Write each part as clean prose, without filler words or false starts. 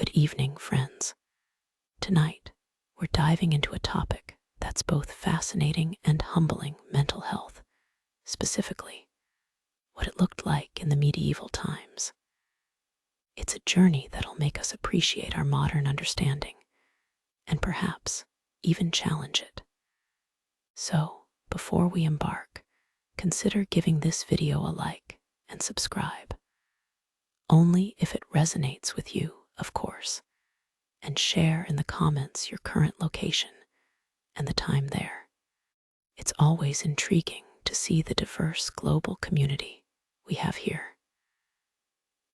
Good evening, friends. Tonight, we're diving into a topic that's both fascinating and humbling: mental health, specifically, what it looked like in the medieval times. It's a journey that'll make us appreciate our modern understanding and perhaps even challenge it. So, before we embark, consider giving this video a like and subscribe. Only if it resonates with you, of course, and share in the comments your current location and the time there. It's always intriguing to see the diverse global community we have here.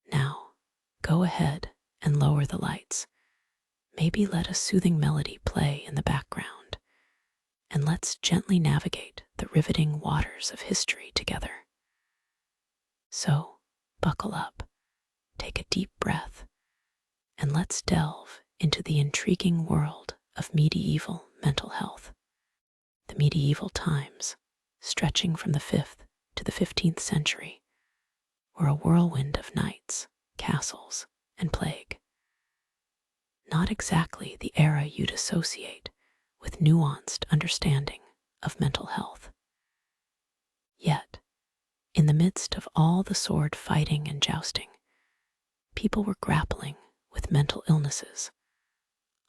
Now, go ahead and lower the lights. Maybe let a soothing melody play in the background, and let's gently navigate the riveting waters of history together. So, buckle up, take a deep breath, and let's delve into the intriguing world of medieval mental health. The medieval times, stretching from the 5th to the 15th century, were a whirlwind of knights, castles, and plague. Not exactly the era you'd associate with nuanced understanding of mental health. Yet, in the midst of all the sword fighting and jousting, people were grappling with mental illnesses,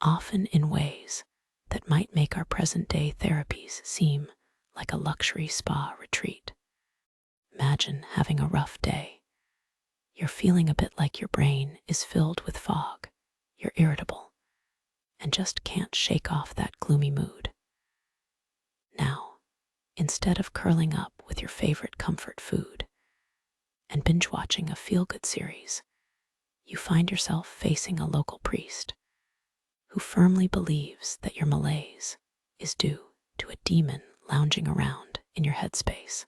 often in ways that might make our present-day therapies seem like a luxury spa retreat. Imagine having a rough day. You're feeling a bit like your brain is filled with fog. You're irritable and just can't shake off that gloomy mood. Now, instead of curling up with your favorite comfort food and binge-watching a feel-good series, you find yourself facing a local priest who firmly believes that your malaise is due to a demon lounging around in your headspace.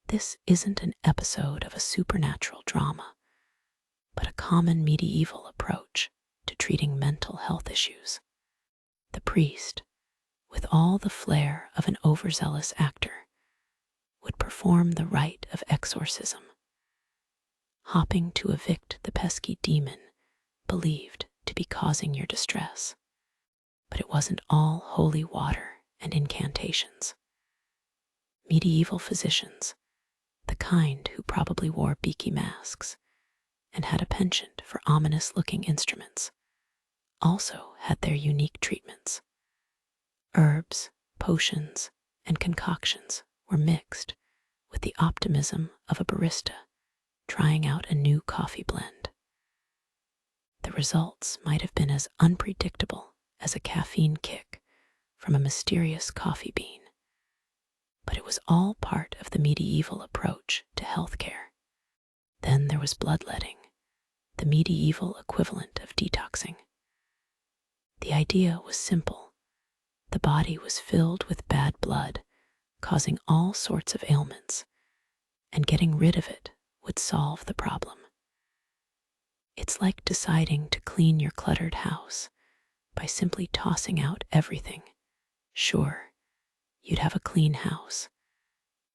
This isn't an episode of a supernatural drama, but a common medieval approach to treating mental health issues. The priest, with all the flair of an overzealous actor, would perform the rite of exorcism, hopping to evict the pesky demon believed to be causing your distress. But it wasn't all holy water and incantations. Medieval physicians, the kind who probably wore beaky masks and had a penchant for ominous-looking instruments, also had their unique treatments. Herbs, potions, and concoctions were mixed with the optimism of a barista trying out a new coffee blend. The results might have been as unpredictable as a caffeine kick from a mysterious coffee bean, but it was all part of the medieval approach to healthcare. Then there was bloodletting, the medieval equivalent of detoxing. The idea was simple. The body was filled with bad blood, causing all sorts of ailments, and getting rid of it would solve the problem. It's like deciding to clean your cluttered house by simply tossing out everything. Sure, you'd have a clean house,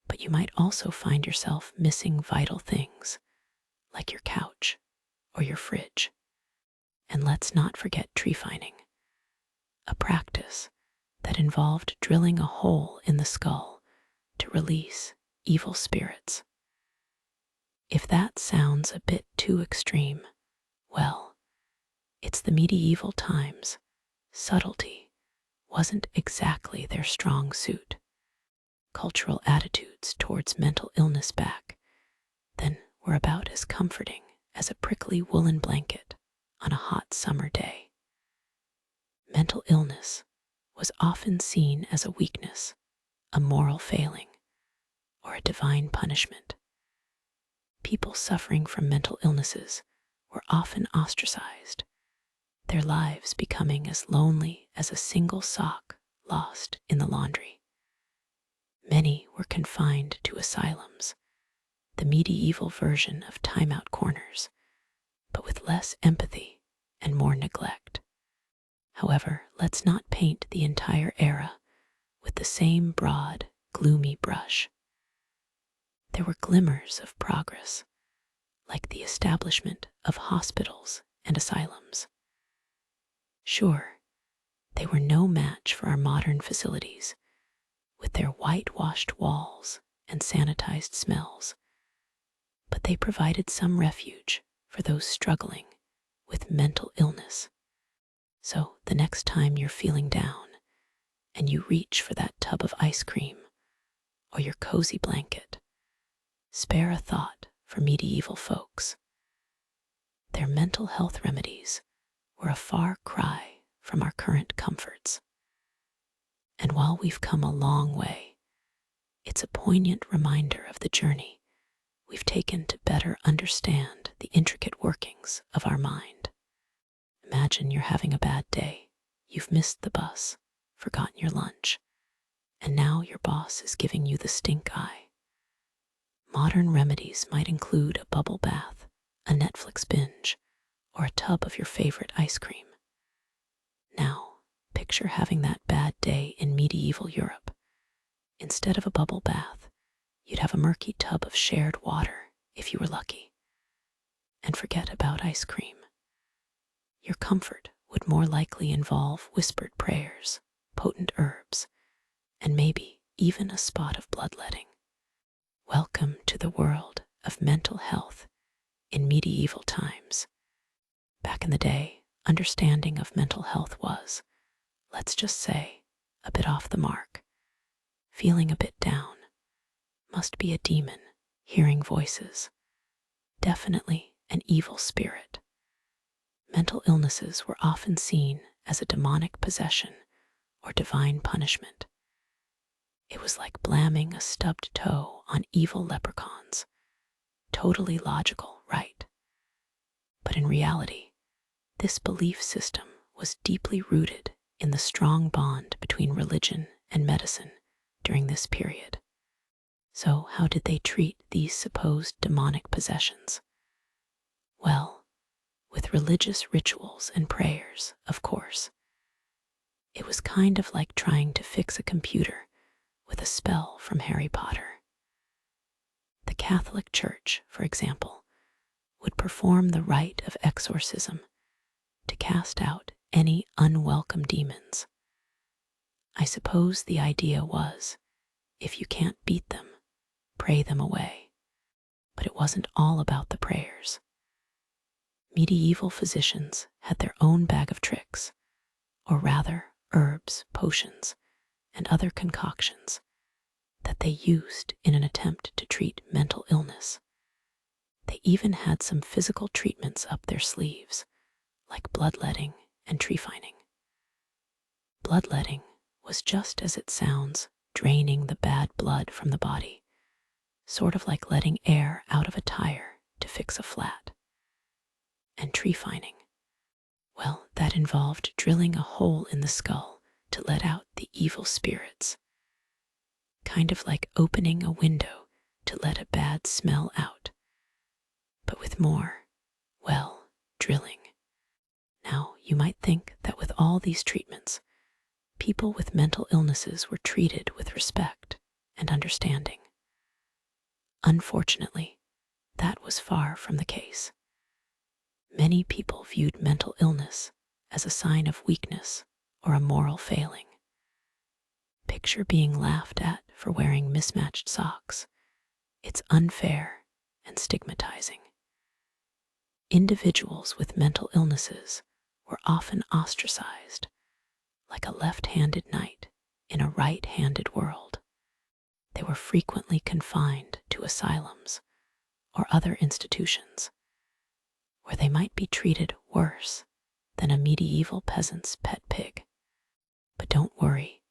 but you might also find yourself missing vital things like your couch or your fridge. And let's not forget tree finding, a practice that involved drilling a hole in the skull to release evil spirits. If that sounds a bit too extreme, well, it's the medieval times. Subtlety wasn't exactly their strong suit. Cultural attitudes towards mental illness back then were about as comforting as a prickly woolen blanket on a hot summer day. Mental illness was often seen as a weakness, a moral failing, or a divine punishment. People suffering from mental illnesses were often ostracized, their lives becoming as lonely as a single sock lost in the laundry. Many were confined to asylums, the medieval version of timeout corners, but with less empathy and more neglect. However, let's not paint the entire era with the same broad, gloomy brush. There were glimmers of progress, like the establishment of hospitals and asylums. Sure, they were no match for our modern facilities, with their whitewashed walls and sanitized smells, but they provided some refuge for those struggling with mental illness. So the next time you're feeling down and you reach for that tub of ice cream or your cozy blanket, spare a thought for medieval folks. Their mental health remedies were a far cry from our current comforts. And while we've come a long way, it's a poignant reminder of the journey we've taken to better understand the intricate workings of our mind. Imagine you're having a bad day. You've missed the bus, forgotten your lunch, and now your boss is giving you the stink eye. Modern remedies might include a bubble bath, a Netflix binge, or a tub of your favorite ice cream. Now, picture having that bad day in medieval Europe. Instead of a bubble bath, you'd have a murky tub of shared water if you were lucky. And forget about ice cream. Your comfort would more likely involve whispered prayers, potent herbs, and maybe even a spot of bloodletting. Welcome to the world of mental health in medieval times. Back in the day, understanding of mental health was, let's just say, a bit off the mark. Feeling a bit down must be a demon hearing voices. Definitely an evil spirit. Mental illnesses were often seen as a demonic possession or divine punishment. It was like blamming a stubbed toe on evil leprechauns. Totally logical, right? But in reality, this belief system was deeply rooted in the strong bond between religion and medicine during this period. So how did they treat these supposed demonic possessions? Well, with religious rituals and prayers, of course. It was kind of like trying to fix a computer with a spell from Harry Potter. The Catholic Church, for example, would perform the rite of exorcism to cast out any unwelcome demons. I suppose the idea was, if you can't beat them, pray them away. But it wasn't all about the prayers. Medieval physicians had their own bag of tricks, or rather herbs, potions, and other concoctions that they used in an attempt to treat mental illness. They even had some physical treatments up their sleeves, like bloodletting and tree fining. Bloodletting was just as it sounds, draining the bad blood from the body, sort of like letting air out of a tire to fix a flat. And tree fining, well, that involved drilling a hole in the skull to let out the evil spirits. Kind of like opening a window to let a bad smell out, but with more, well, drilling. Now, you might think that with all these treatments, people with mental illnesses were treated with respect and understanding. Unfortunately, that was far from the case. Many people viewed mental illness as a sign of weakness or a moral failing. Picture being laughed at for wearing mismatched socks. It's unfair and stigmatizing. Individuals with mental illnesses were often ostracized, like a left-handed knight in a right-handed world. They were frequently confined to asylums or other institutions, where they might be treated worse than a medieval peasant's pet pig. But don't worry,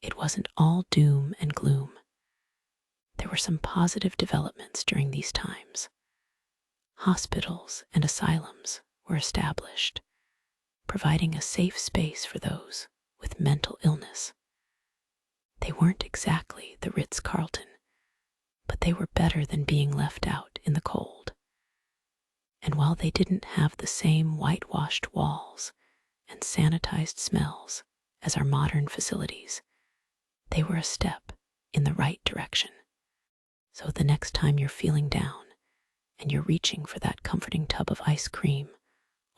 it wasn't all doom and gloom. There were some positive developments during these times. Hospitals and asylums were established, providing a safe space for those with mental illness. They weren't exactly the Ritz-Carlton, but they were better than being left out in the cold. And while they didn't have the same whitewashed walls and sanitized smells as our modern facilities, they were a step in the right direction. So the next time you're feeling down and you're reaching for that comforting tub of ice cream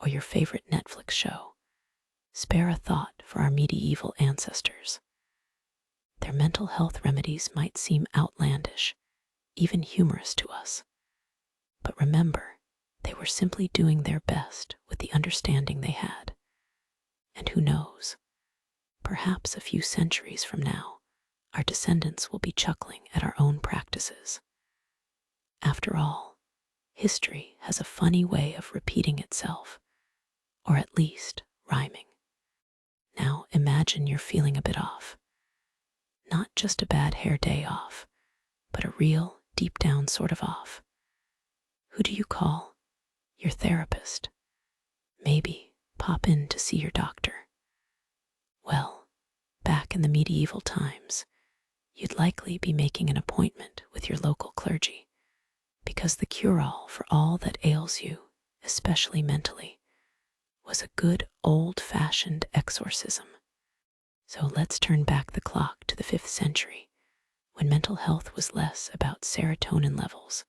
or your favorite Netflix show, spare a thought for our medieval ancestors. Their mental health remedies might seem outlandish, even humorous to us. But remember, they were simply doing their best with the understanding they had. And who knows, perhaps a few centuries from now, our descendants will be chuckling at our own practices. After all, history has a funny way of repeating itself, or at least rhyming. Now imagine you're feeling a bit off. Not just a bad hair day off, but a real, deep down sort of off. Who do you call? Your therapist. Maybe pop in to see your doctor. Well, back in the medieval times, you'd likely be making an appointment with your local clergy, because the cure-all for all that ails you, especially mentally, was a good old-fashioned exorcism. So let's turn back the clock to the 5th century, when mental health was less about serotonin levels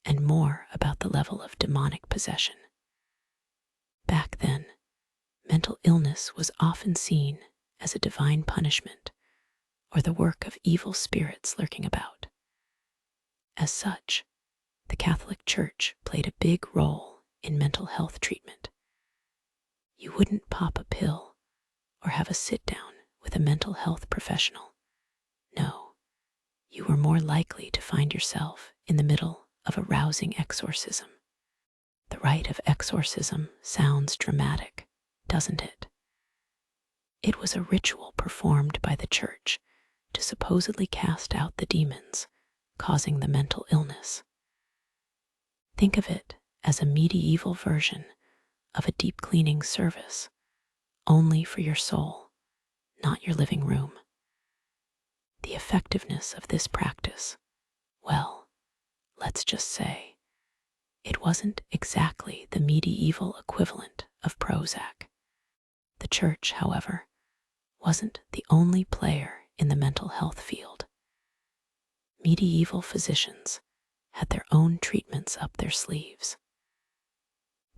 and more about the level of demonic possession. Back then, mental illness was often seen as a divine punishment or the work of evil spirits lurking about. As such, the Catholic Church played a big role in mental health treatment. You wouldn't pop a pill or have a sit-down with a mental health professional. No, you were more likely to find yourself in the middle of a rousing exorcism. The rite of exorcism sounds dramatic, doesn't it? It was a ritual performed by the church to supposedly cast out the demons causing the mental illness. Think of it as a medieval version of a deep cleaning service, only for your soul, not your living room. The effectiveness of this practice, well, let's just say, it wasn't exactly the medieval equivalent of Prozac. The church, however, wasn't the only player in the mental health field. Medieval physicians had their own treatments up their sleeves.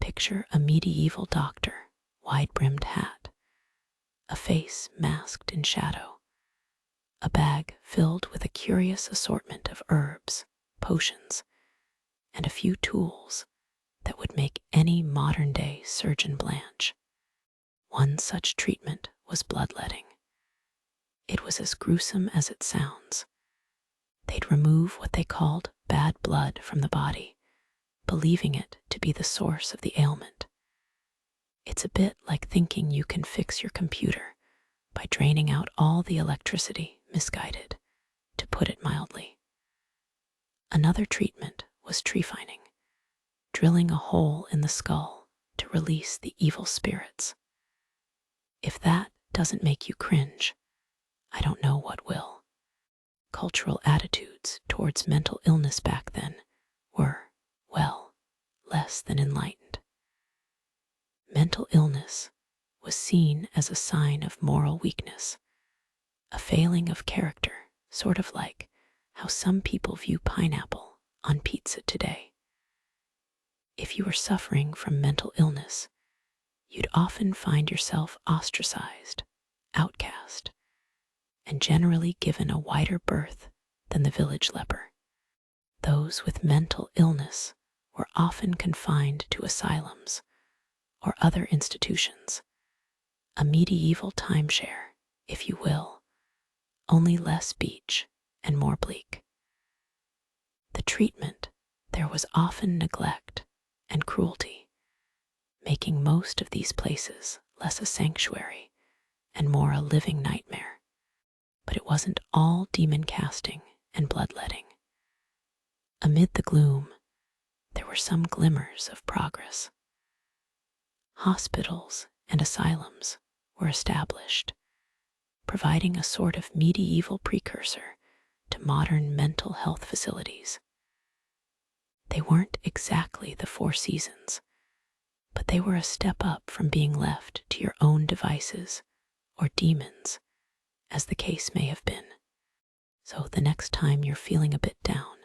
Picture a medieval doctor, wide-brimmed hat, a face masked in shadow, a bag filled with a curious assortment of herbs, potions, and a few tools that would make any modern-day surgeon blanch. One such treatment was bloodletting. It was as gruesome as it sounds. They'd remove what they called bad blood from the body, believing it to be the source of the ailment. It's a bit like thinking you can fix your computer by draining out all the electricity, misguided, to put it mildly. Another treatment was trephining, drilling a hole in the skull to release the evil spirits. If that doesn't make you cringe, I don't know what will. Cultural attitudes towards mental illness back then were, well, less than enlightened. Mental illness was seen as a sign of moral weakness, a failing of character, sort of like how some people view pineapple on pizza today. If you were suffering from mental illness, you'd often find yourself ostracized, outcast, and generally given a wider berth than the village leper. Those with mental illness were often confined to asylums or other institutions, a medieval timeshare, if you will, only less beach and more bleak. The treatment, there was often neglect and cruelty, making most of these places less a sanctuary and more a living nightmare. But it wasn't all demon casting and bloodletting. Amid the gloom, there were some glimmers of progress. Hospitals and asylums were established, providing a sort of medieval precursor to modern mental health facilities. They weren't exactly the Four Seasons, but they were a step up from being left to your own devices or demons, as the case may have been. So the next time you're feeling a bit down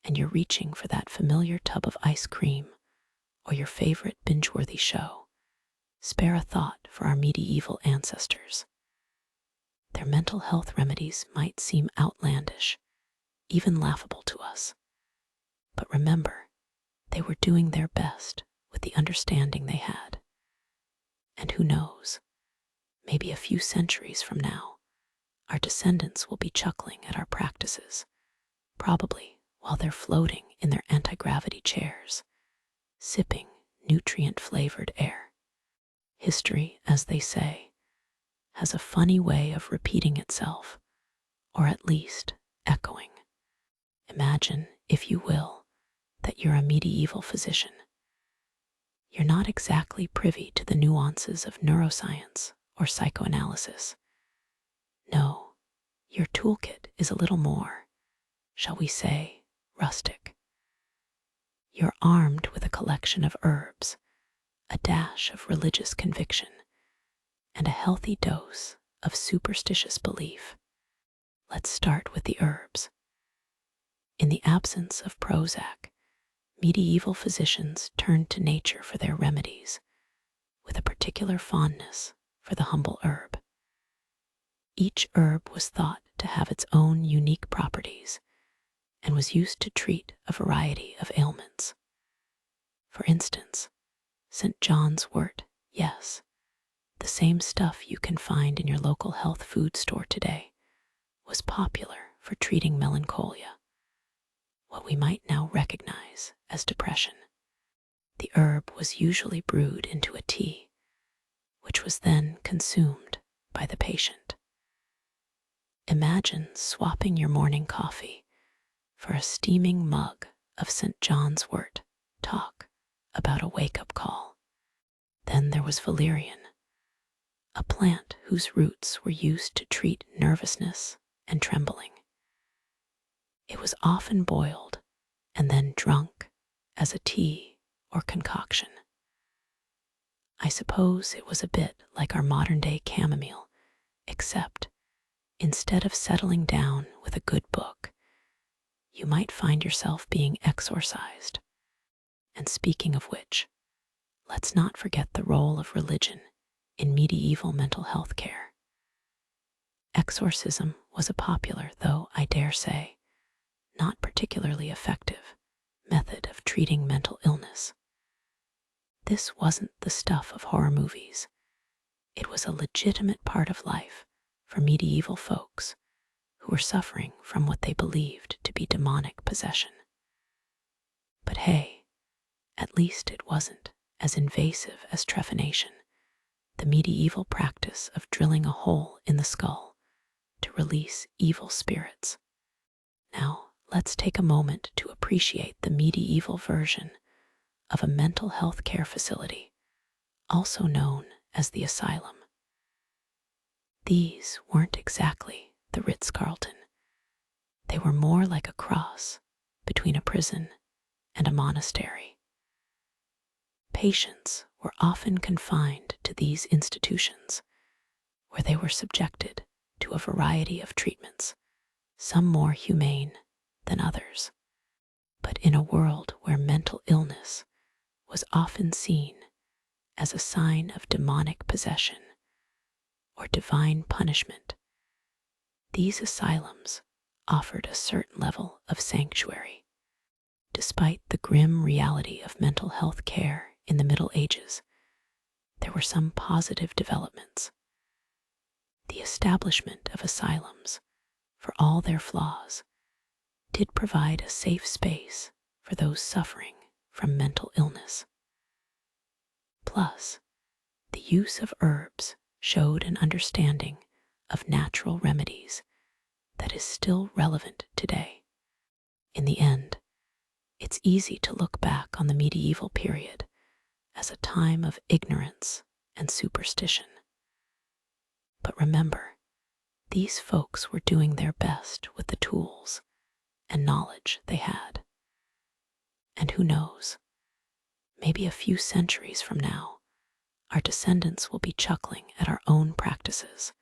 and you're reaching for that familiar tub of ice cream or your favorite binge-worthy show, spare a thought for our medieval ancestors. Their mental health remedies might seem outlandish, even laughable to us. But remember, they were doing their best with the understanding they had. And who knows, maybe a few centuries from now, our descendants will be chuckling at our practices, probably while they're floating in their anti-gravity chairs, sipping nutrient-flavored air. History, as they say, has a funny way of repeating itself, or at least echoing. Imagine, if you will, that you're a medieval physician. You're not exactly privy to the nuances of neuroscience or psychoanalysis. No, your toolkit is a little more, shall we say, rustic. You're armed with a collection of herbs, a dash of religious conviction, and a healthy dose of superstitious belief. Let's start with the herbs. In the absence of Prozac, medieval physicians turned to nature for their remedies, with a particular fondness for the humble herb. Each herb was thought to have its own unique properties and was used to treat a variety of ailments. For instance, St. John's wort, yes, the same stuff you can find in your local health food store today, was popular for treating melancholia, what we might now recognize as depression. The herb was usually brewed into a tea, which was then consumed by the patient. Imagine swapping your morning coffee for a steaming mug of St. John's wort. Talk about a wake-up call. Then there was valerian, a plant whose roots were used to treat nervousness and trembling. It was often boiled and then drunk as a tea or concoction. I suppose it was a bit like our modern-day chamomile, except instead of settling down with a good book, you might find yourself being exorcised. And speaking of which, let's not forget the role of religion in medieval mental health care. Exorcism was a popular, though I dare say, not particularly effective, method of treating mental illness. This wasn't the stuff of horror movies. It was a legitimate part of life for medieval folks who were suffering from what they believed to be demonic possession. But hey, at least it wasn't as invasive as trephination, the medieval practice of drilling a hole in the skull to release evil spirits. Now, let's take a moment to appreciate the medieval version of a mental health care facility, also known as the asylum. These weren't exactly the Ritz-Carlton. They were more like a cross between a prison and a monastery. Patients were often confined to these institutions, where they were subjected to a variety of treatments, some more humane than others. But in a world where mental illness was often seen as a sign of demonic possession or divine punishment, these asylums offered a certain level of sanctuary. Despite the grim reality of mental health care in the Middle Ages, there were some positive developments. The establishment of asylums, for all their flaws, did provide a safe space for those suffering from mental illness. Plus, the use of herbs showed an understanding of natural remedies that is still relevant today. In the end, it's easy to look back on the medieval period as a time of ignorance and superstition. But remember, these folks were doing their best with the tools and knowledge they had. And who knows, maybe a few centuries from now, our descendants will be chuckling at our own practices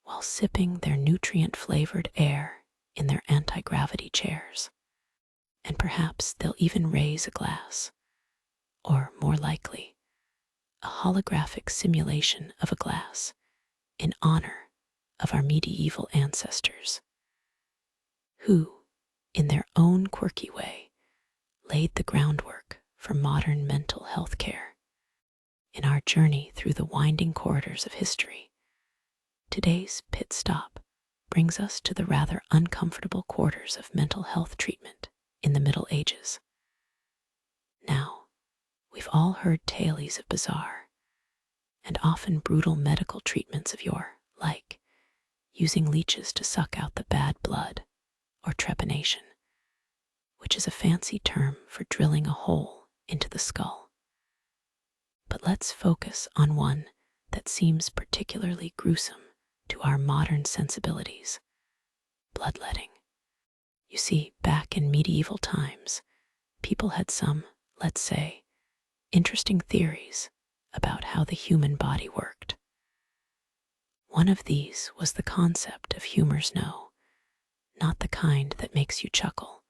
while sipping their nutrient-flavored air in their anti-gravity chairs. And perhaps they'll even raise a glass, or more likely, a holographic simulation of a glass in honor of our medieval ancestors, who, in their own quirky way, laid the groundwork for modern mental health care. In our journey through the winding corridors of history, today's pit stop brings us to the rather uncomfortable quarters of mental health treatment in the Middle Ages. Now, we've all heard tales of bizarre and often brutal medical treatments of yore, like using leeches to suck out the bad blood, or trepanation, which is a fancy term for drilling a hole into the skull. But let's focus on one that seems particularly gruesome to our modern sensibilities: bloodletting. You see, back in medieval times, people had some, let's say, interesting theories about how the human body worked. One of these was the concept of humor's no, not the kind that makes you chuckle,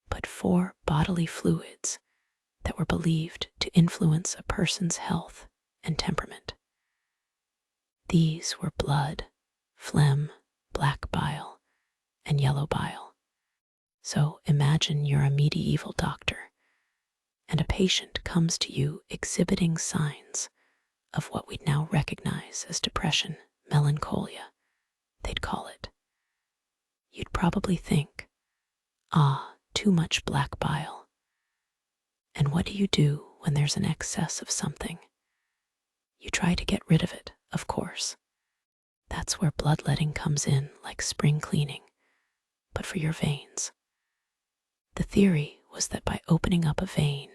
but 4 bodily fluids that were believed to influence a person's health and temperament. These were blood, phlegm, black bile, and yellow bile. So imagine you're a medieval doctor, and a patient comes to you exhibiting signs of what we'd now recognize as depression, melancholia, they'd call it. You'd probably think, too much black bile. And what do you do when there's an excess of something? You try to get rid of it, of course. That's where bloodletting comes in, like spring cleaning, but for your veins. The theory was that by opening up a vein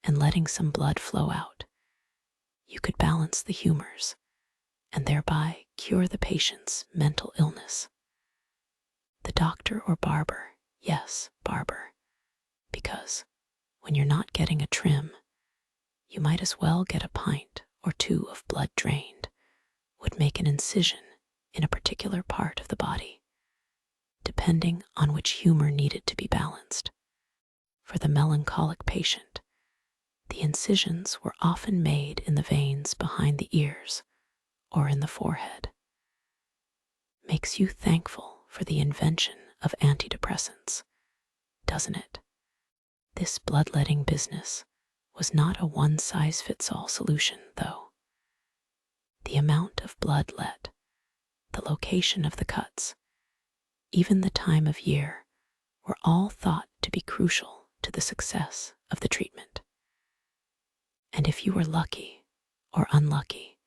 and letting some blood flow out, you could balance the humors and thereby cure the patient's mental illness. The doctor or barber, yes, barber, because when you're not getting a trim, you might as well get a pint or 2 of blood drained, would make an incision in a particular part of the body, depending on which humor needed to be balanced. For the melancholic patient, the incisions were often made in the veins behind the ears or in the forehead. Makes you thankful for the invention of antidepressants, doesn't it? This bloodletting business was not a one-size-fits-all solution, though. The amount of blood let, the location of the cuts, even the time of year, were all thought to be crucial to the success of the treatment. And if you were lucky or unlucky,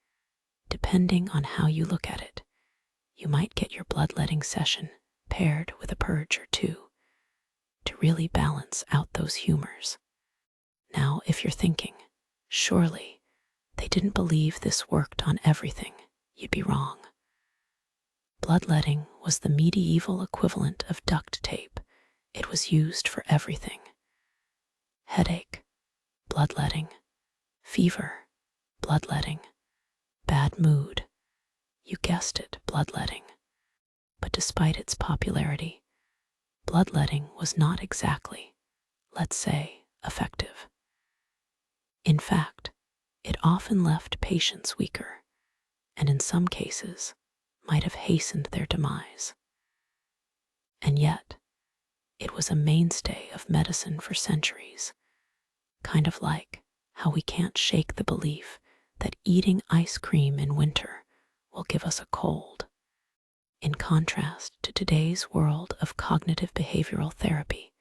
depending on how you look at it, you might get your bloodletting session paired with a purge or 2 to really balance out those humors. Now, if you're thinking, surely they didn't believe this worked on everything, you'd be wrong. Bloodletting was the medieval equivalent of duct tape. It was used for everything. Headache, bloodletting. Fever, bloodletting. Bad mood, you guessed it, bloodletting. But despite its popularity, bloodletting was not exactly, let's say, effective. In fact, it often left patients weaker, and in some cases might have hastened their demise. And yet, it was a mainstay of medicine for centuries, kind of like how we can't shake the belief that eating ice cream in winter will give us a cold. In contrast to today's world of cognitive behavioral therapy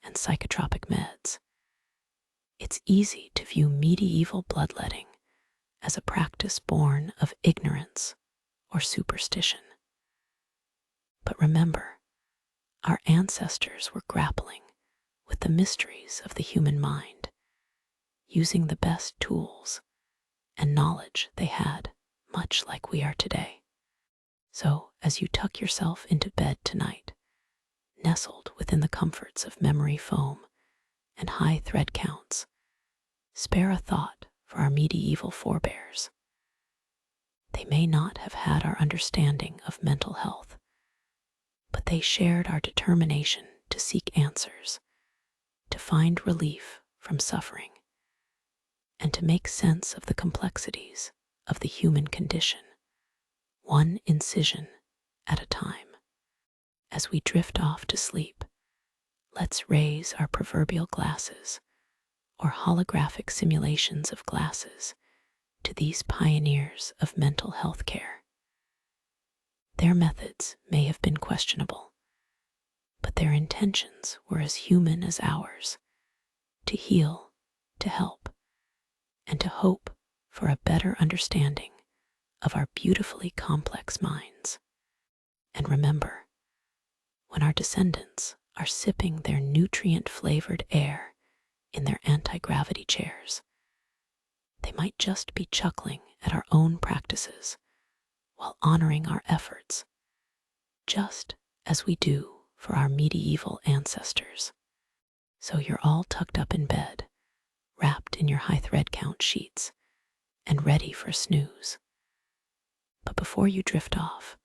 and psychotropic meds, it's easy to view medieval bloodletting as a practice born of ignorance or superstition. But remember, our ancestors were grappling with the mysteries of the human mind, using the best tools and knowledge they had, much like we are today. So, as you tuck yourself into bed tonight, nestled within the comforts of memory foam and high thread counts, spare a thought for our medieval forebears. They may not have had our understanding of mental health, but they shared our determination to seek answers, to find relief from suffering. and to make sense of the complexities of the human condition, one incision at a time. As we drift off to sleep, let's raise our proverbial glasses, or holographic simulations of glasses, to these pioneers of mental health care. Their methods may have been questionable, but their intentions were as human as ours: to heal, to help, and to hope for a better understanding of our beautifully complex minds. And remember, when our descendants are sipping their nutrient-flavored air in their anti-gravity chairs, they might just be chuckling at our own practices while honoring our efforts, just as we do for our medieval ancestors. So you're all tucked up in bed, wrapped in your high thread count sheets, and ready for a snooze. But before you drift off,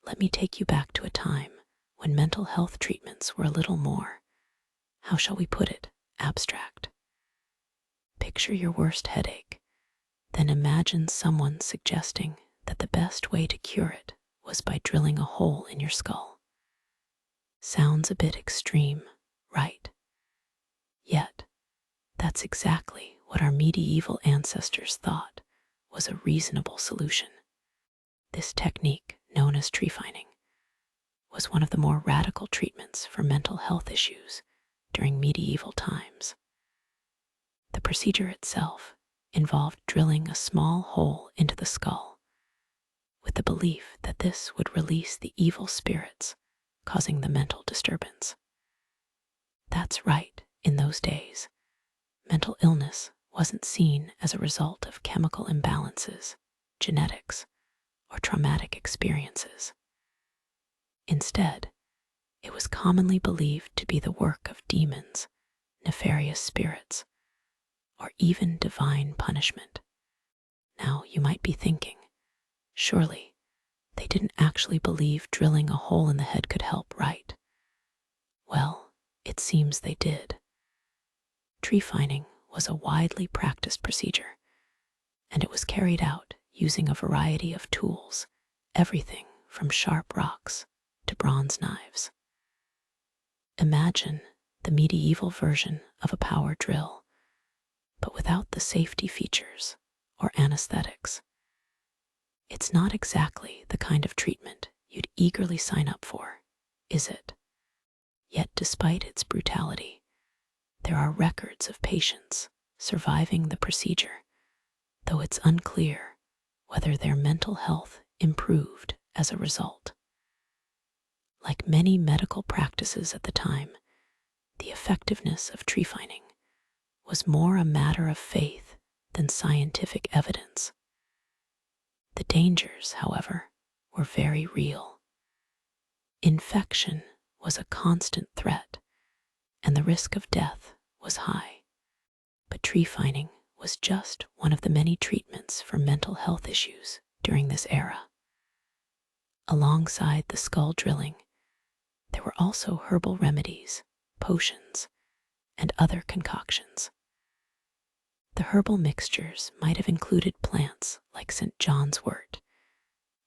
let me take you back to a time when mental health treatments were a little more, how shall we put it, abstract. Picture your worst headache, then imagine someone suggesting that the best way to cure it was by drilling a hole in your skull. Sounds a bit extreme, right? Yet, that's exactly what our medieval ancestors thought was a reasonable solution. This technique, known as tree fining, was one of the more radical treatments for mental health issues during medieval times. The procedure itself involved drilling a small hole into the skull, with the belief that this would release the evil spirits causing the mental disturbance. That's right, in those days, mental illness wasn't seen as a result of chemical imbalances, genetics, or traumatic experiences. Instead, it was commonly believed to be the work of demons, nefarious spirits, or even divine punishment. Now, you might be thinking, surely they didn't actually believe drilling a hole in the head could help, right? Well, it seems they did. Tree fining was a widely practiced procedure, and it was carried out using a variety of tools, everything from sharp rocks to bronze knives. Imagine the medieval version of a power drill, but without the safety features or anesthetics. It's not exactly the kind of treatment you'd eagerly sign up for, is it? Yet despite its brutality, there are records of patients surviving the procedure, though it's unclear whether their mental health improved as a result. Like many medical practices at the time, the effectiveness of tree fining was more a matter of faith than scientific evidence. The dangers, however, were very real. Infection was a constant threat, and the risk of death was high. But tree fining was just one of the many treatments for mental health issues during this era. Alongside the skull drilling, there were also herbal remedies, potions, and other concoctions. The herbal mixtures might have included plants like St. John's wort,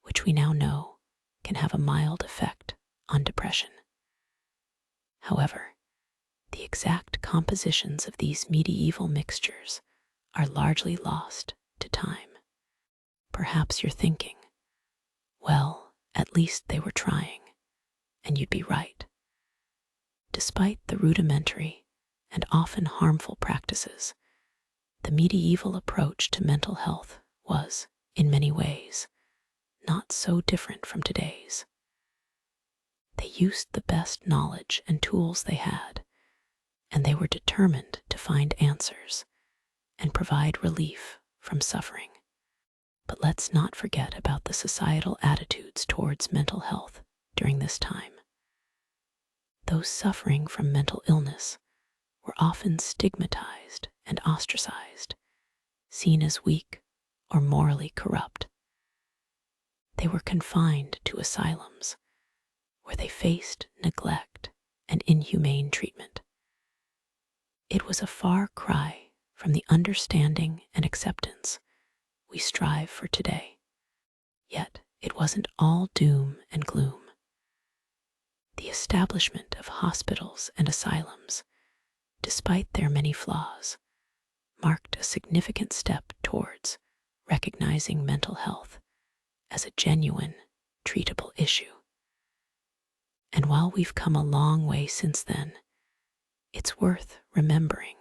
which we now know can have a mild effect on depression. However, the exact compositions of these medieval mixtures are largely lost to time. Perhaps you're thinking, well, at least they were trying, and you'd be right. Despite the rudimentary and often harmful practices, the medieval approach to mental health was, in many ways, not so different from today's. They used the best knowledge and tools they had, and they were determined to find answers and provide relief from suffering. But let's not forget about the societal attitudes towards mental health during this time. Those suffering from mental illness were often stigmatized and ostracized, seen as weak or morally corrupt. They were confined to asylums, where they faced neglect and inhumane treatment. It was a far cry from the understanding and acceptance we strive for today. Yet it wasn't all doom and gloom. The establishment of hospitals and asylums, despite their many flaws, marked a significant step towards recognizing mental health as a genuine, treatable issue. And while we've come a long way since then, it's worth remembering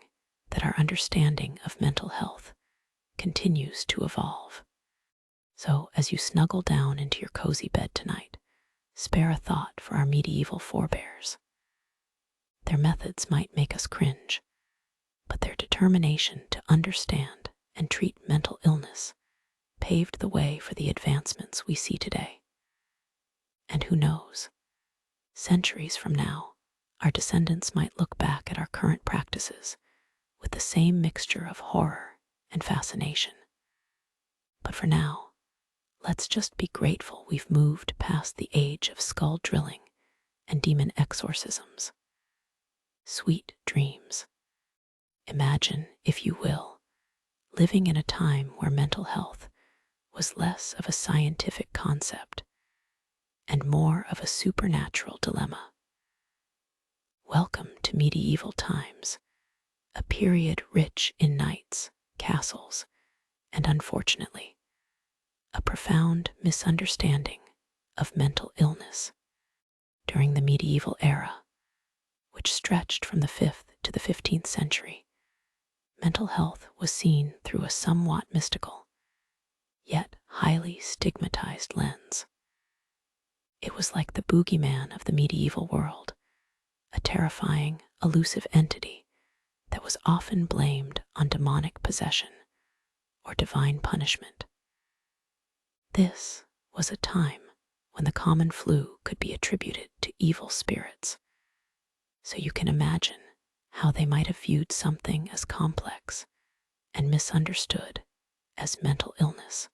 that our understanding of mental health continues to evolve. So as you snuggle down into your cozy bed tonight, spare a thought for our medieval forebears. Their methods might make us cringe, but their determination to understand and treat mental illness paved the way for the advancements we see today. And who knows, centuries from now, our descendants might look back at our current practices with the same mixture of horror and fascination. But for now, let's just be grateful we've moved past the age of skull drilling and demon exorcisms. Sweet dreams. Imagine, if you will, living in a time where mental health was less of a scientific concept and more of a supernatural dilemma. Welcome to medieval times, a period rich in knights, castles, and unfortunately, a profound misunderstanding of mental illness. During the medieval era, which stretched from the 5th to the 15th century, mental health was seen through a somewhat mystical, yet highly stigmatized lens. It was like the boogeyman of the medieval world, a terrifying, elusive entity that was often blamed on demonic possession or divine punishment. This was a time when the common flu could be attributed to evil spirits, so you can imagine how they might have viewed something as complex and misunderstood as mental illness.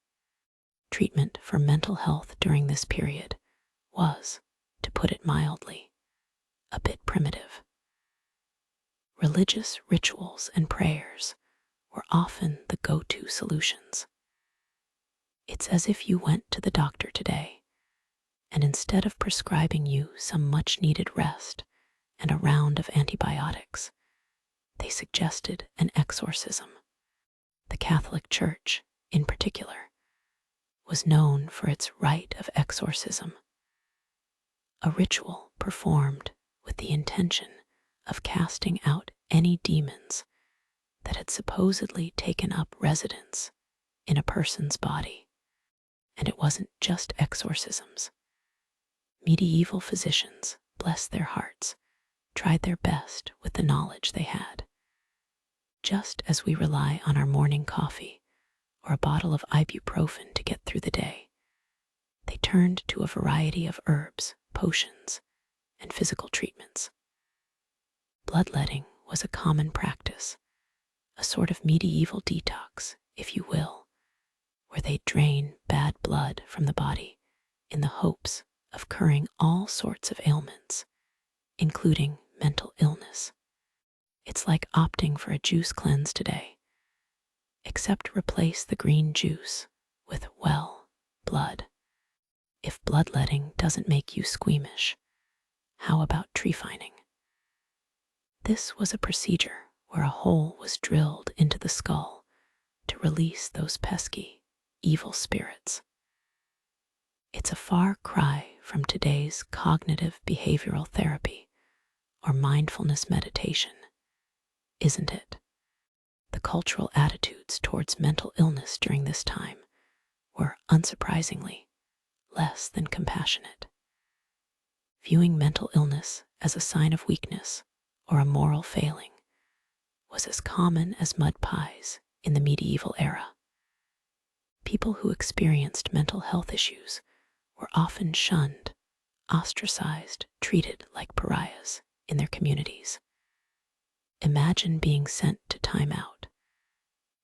Treatment for mental health during this period was, to put it mildly, a bit primitive. Religious rituals and prayers were often the go-to solutions. It's as if you went to the doctor today, and instead of prescribing you some much-needed rest and a round of antibiotics, they suggested an exorcism. The Catholic Church, in particular, was known for its rite of exorcism, a ritual performed with the intention of casting out any demons that had supposedly taken up residence in a person's body. And it wasn't just exorcisms. Medieval physicians, bless their hearts, tried their best with the knowledge they had. Just as we rely on our morning coffee or a bottle of ibuprofen to get through the day, they turned to a variety of herbs, potions, and physical treatments. Bloodletting was a common practice, a sort of medieval detox, if you will, where they drain bad blood from the body in the hopes of curing all sorts of ailments, including mental illness. It's like opting for a juice cleanse today, except replace the green juice with, well, blood. If bloodletting doesn't make you squeamish, how about tree fining? This was a procedure where a hole was drilled into the skull to release those pesky, evil spirits. It's a far cry from today's cognitive behavioral therapy or mindfulness meditation, isn't it? The cultural attitudes towards mental illness during this time were, unsurprisingly, less than compassionate. Viewing mental illness as a sign of weakness or a moral failing was as common as mud pies in the medieval era. People who experienced mental health issues were often shunned, ostracized, treated like pariahs in their communities. Imagine being sent to time out,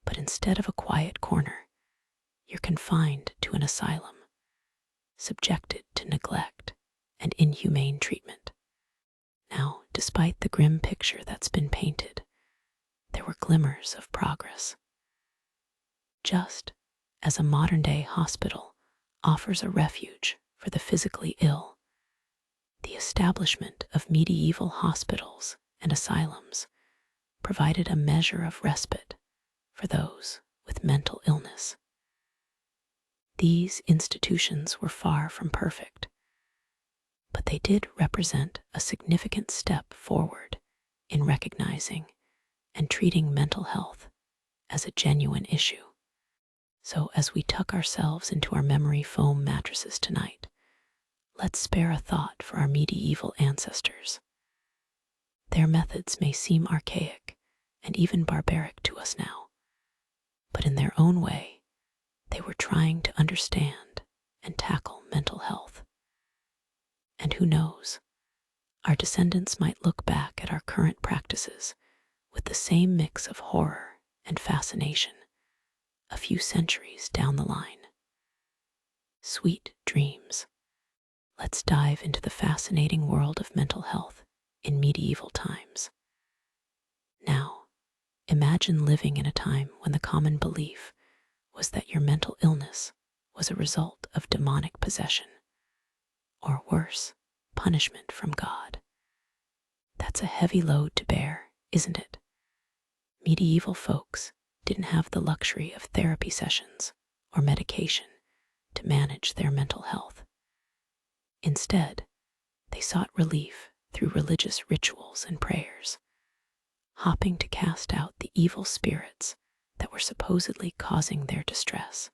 but instead of a quiet corner, you're confined to an asylum, subjected to neglect and inhumane treatment. Now, despite the grim picture that's been painted, there were glimmers of progress. Just as a modern-day hospital offers a refuge for the physically ill, the establishment of medieval hospitals and asylums provided a measure of respite for those with mental illness. These institutions were far from perfect, but they did represent a significant step forward in recognizing and treating mental health as a genuine issue. So as we tuck ourselves into our memory foam mattresses tonight, let's spare a thought for our medieval ancestors. Their methods may seem archaic and even barbaric to us now, but in their own way, they were trying to understand and tackle mental health. And who knows, our descendants might look back at our current practices with the same mix of horror and fascination a few centuries down the line. Sweet dreams. Let's dive into the fascinating world of mental health in medieval times. Now, imagine living in a time when the common belief was that your mental illness was a result of demonic possession, or worse, punishment from God. That's a heavy load to bear, isn't it? Medieval folks didn't have the luxury of therapy sessions or medication to manage their mental health. Instead, they sought relief through religious rituals and prayers, hoping to cast out the evil spirits that were supposedly causing their distress.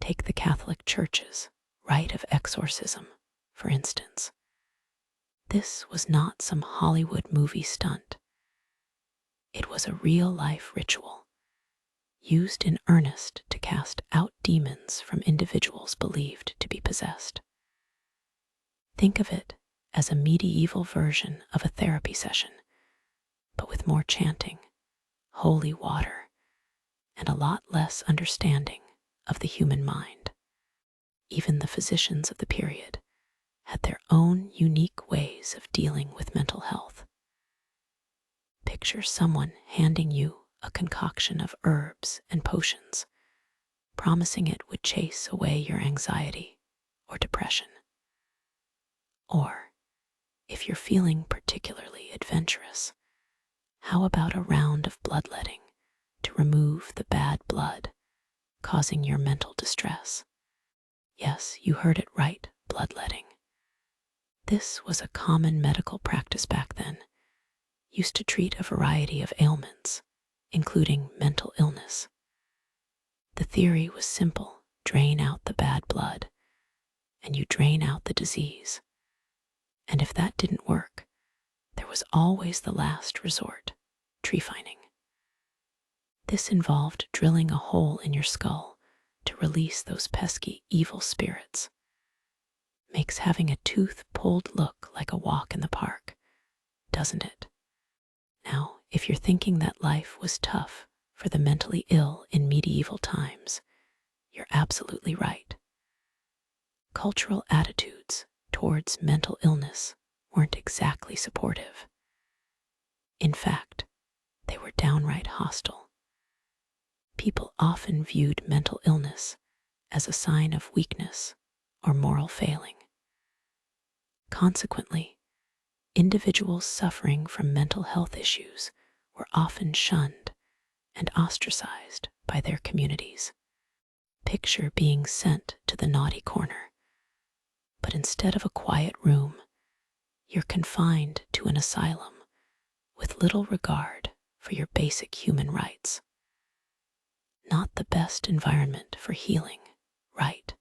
Take the Catholic Church's rite of exorcism, for instance. This was not some Hollywood movie stunt. It was a real-life ritual, used in earnest to cast out demons from individuals believed to be possessed. Think of it as a medieval version of a therapy session, but with more chanting, holy water, and a lot less understanding of the human mind. Even the physicians of the period had their own unique ways of dealing with mental health. Picture someone handing you a concoction of herbs and potions, promising it would chase away your anxiety or depression. Or, if you're feeling particularly adventurous, how about a round of bloodletting to remove the bad blood causing your mental distress? Yes, you heard it right, bloodletting. This was a common medical practice back then, used to treat a variety of ailments, including mental illness. The theory was simple: drain out the bad blood, and you drain out the disease. And if that didn't work, there was always the last resort: trephining. This involved drilling a hole in your skull to release those pesky evil spirits. Makes having a tooth pulled look like a walk in the park, doesn't it? Now, if you're thinking that life was tough for the mentally ill in medieval times, you're absolutely right. Cultural attitudes towards mental illness weren't exactly supportive. In fact, they were downright hostile. People often viewed mental illness as a sign of weakness or moral failing. Consequently, individuals suffering from mental health issues were often shunned and ostracized by their communities. Picture being sent to the naughty corner, but instead of a quiet room, you're confined to an asylum with little regard for your basic human rights. Not the best environment for healing, right?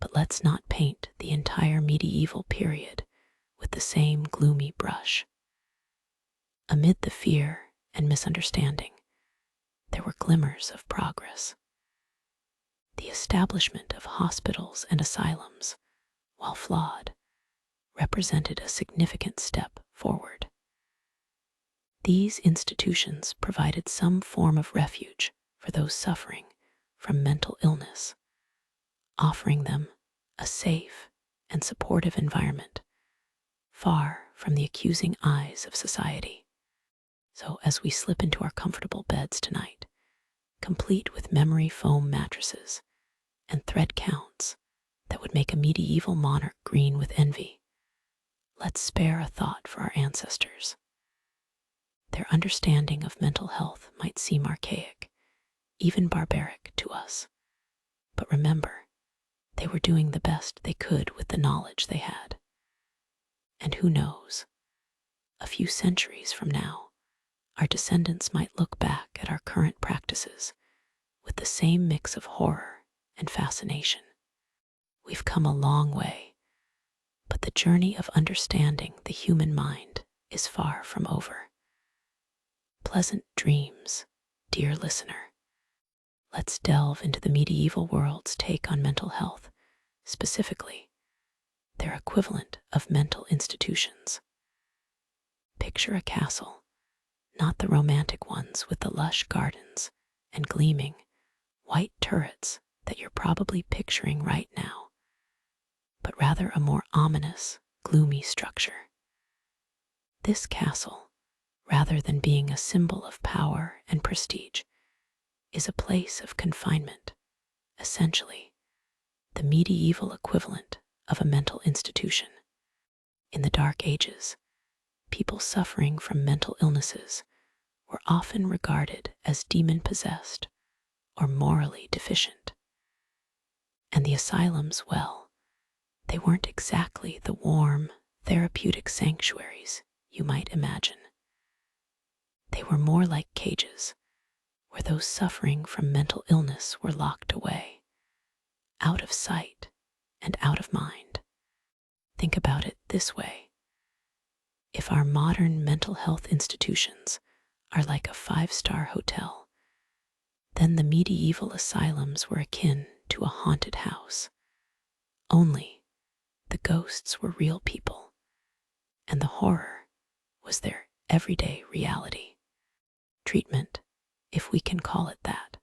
But let's not paint the entire medieval period with the same gloomy brush. Amid the fear and misunderstanding, there were glimmers of progress. The establishment of hospitals and asylums, while flawed, represented a significant step forward. These institutions provided some form of refuge for those suffering from mental illness, offering them a safe and supportive environment, far from the accusing eyes of society. So as we slip into our comfortable beds tonight, complete with memory foam mattresses and thread counts that would make a medieval monarch green with envy, let's spare a thought for our ancestors. Their understanding of mental health might seem archaic, even barbaric to us. But remember, they were doing the best they could with the knowledge they had. And who knows, a few centuries from now, our descendants might look back at our current practices with the same mix of horror and fascination. We've come a long way, but the journey of understanding the human mind is far from over. Pleasant dreams, dear listener. Let's delve into the medieval world's take on mental health, specifically their equivalent of mental institutions. Picture a castle, not the romantic ones with the lush gardens and gleaming white turrets that you're probably picturing right now, but rather a more ominous, gloomy structure. This castle, rather than being a symbol of power and prestige, is a place of confinement, essentially the medieval equivalent of a mental institution. In the Dark Ages, people suffering from mental illnesses were often regarded as demon-possessed or morally deficient. And the asylums, well, they weren't exactly the warm, therapeutic sanctuaries you might imagine. They were more like cages, where those suffering from mental illness were locked away, out of sight and out of mind. Think about it this way. If our modern mental health institutions are like a five-star hotel, then the medieval asylums were akin to a haunted house. Only the ghosts were real people, and the horror was their everyday reality. Treatment, if we can call it that,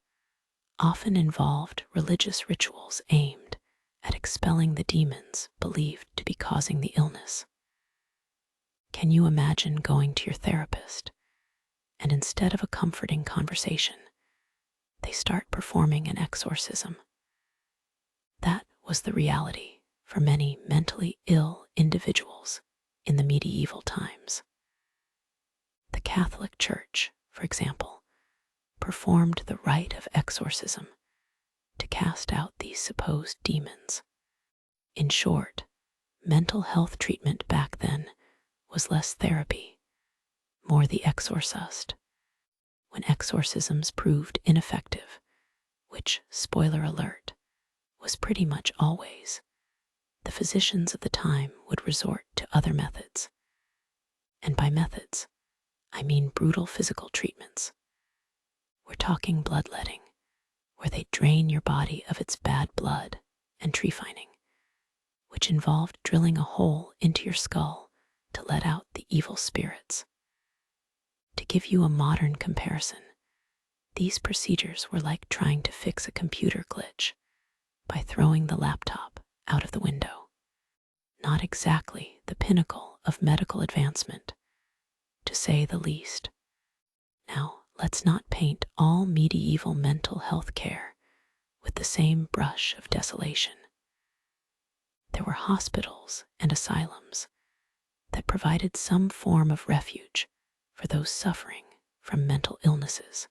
often involved religious rituals aimed at expelling the demons believed to be causing the illness. Can you imagine going to your therapist, and instead of a comforting conversation, they start performing an exorcism? That was the reality for many mentally ill individuals in the medieval times. The Catholic Church, for example, performed the rite of exorcism to cast out these supposed demons. In short, mental health treatment back then was less therapy, more the exorcist. When exorcisms proved ineffective, which, spoiler alert, was pretty much always, the physicians of the time would resort to other methods. And by methods, I mean brutal physical treatments. We're talking bloodletting, where they drain your body of its bad blood, and trephining, which involved drilling a hole into your skull to let out the evil spirits. To give you a modern comparison, these procedures were like trying to fix a computer glitch by throwing the laptop out of the window. Not exactly the pinnacle of medical advancement, to say the least. Now, let's not paint all medieval mental health care with the same brush of desolation. There were hospitals and asylums that provided some form of refuge for those suffering from mental illnesses.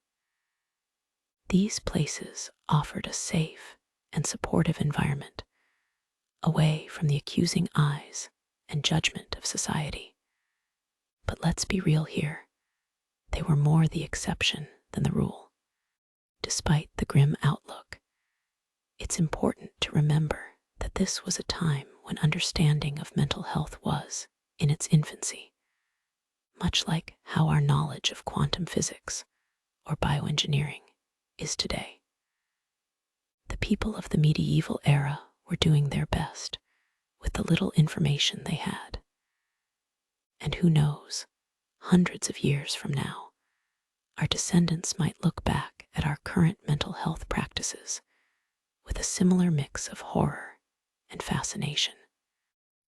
These places offered a safe and supportive environment, away from the accusing eyes and judgment of society. But let's be real here. They were more the exception than the rule. Despite the grim outlook, it's important to remember that this was a time when understanding of mental health was in its infancy, much like how our knowledge of quantum physics or bioengineering is today. The people of the medieval era were doing their best with the little information they had. And who knows, hundreds of years from now, our descendants might look back at our current mental health practices with a similar mix of horror and fascination.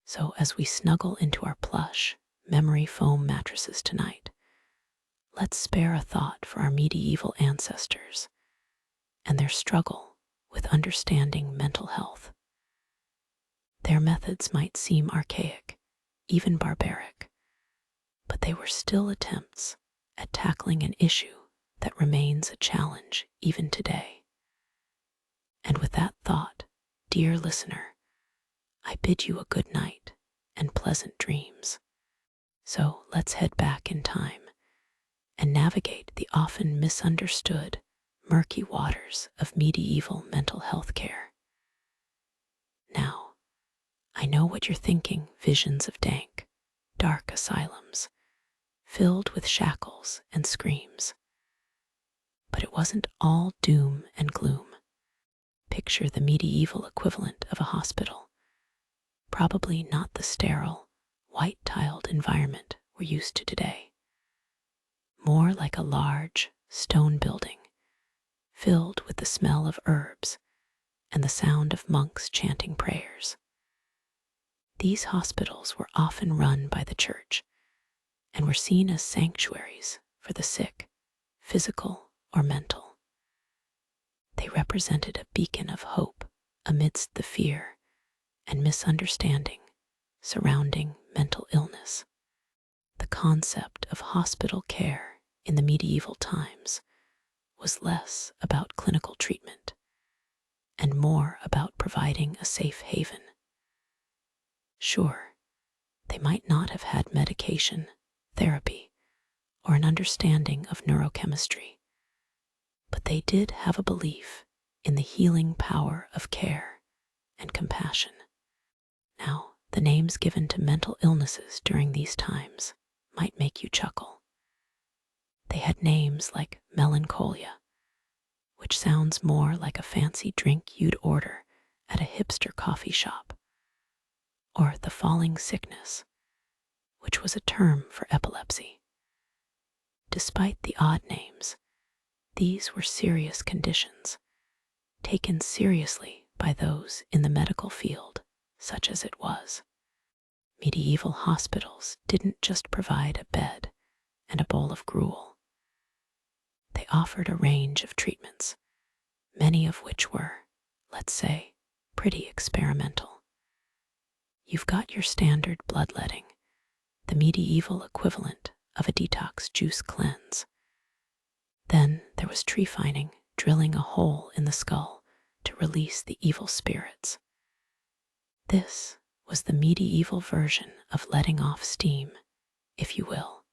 So as we snuggle into our plush, memory foam mattresses tonight, let's spare a thought for our medieval ancestors and their struggle with understanding mental health. Their methods might seem archaic, even barbaric, but they were still attempts at tackling an issue that remains a challenge even today. And with that thought, dear listener, I bid you a good night and pleasant dreams. So let's head back in time and navigate the often misunderstood, murky waters of medieval mental health care. Now, I know what you're thinking: visions of dank, dark asylums, filled with shackles and screams. But it wasn't all doom and gloom. Picture the medieval equivalent of a hospital, probably not the sterile, white-tiled environment we're used to today. More like a large, stone building, filled with the smell of herbs and the sound of monks chanting prayers. These hospitals were often run by the church and were seen as sanctuaries for the sick, physical or mental. They represented a beacon of hope amidst the fear and misunderstanding surrounding mental illness. The concept of hospital care in the medieval times was less about clinical treatment and more about providing a safe haven. Sure, they might not have had medication, therapy, or an understanding of neurochemistry, but they did have a belief in the healing power of care and compassion. Now, the names given to mental illnesses during these times might make you chuckle. They had names like melancholia, which sounds more like a fancy drink you'd order at a hipster coffee shop, or the falling sickness, which was a term for epilepsy. Despite the odd names, these were serious conditions, taken seriously by those in the medical field, such as it was. Medieval hospitals didn't just provide a bed and a bowl of gruel. They offered a range of treatments, many of which were, let's say, pretty experimental. You've got your standard bloodletting, the medieval equivalent of a detox juice cleanse. Then there was tree fining, drilling a hole in the skull to release the evil spirits. This was the medieval version of letting off steam, if you will.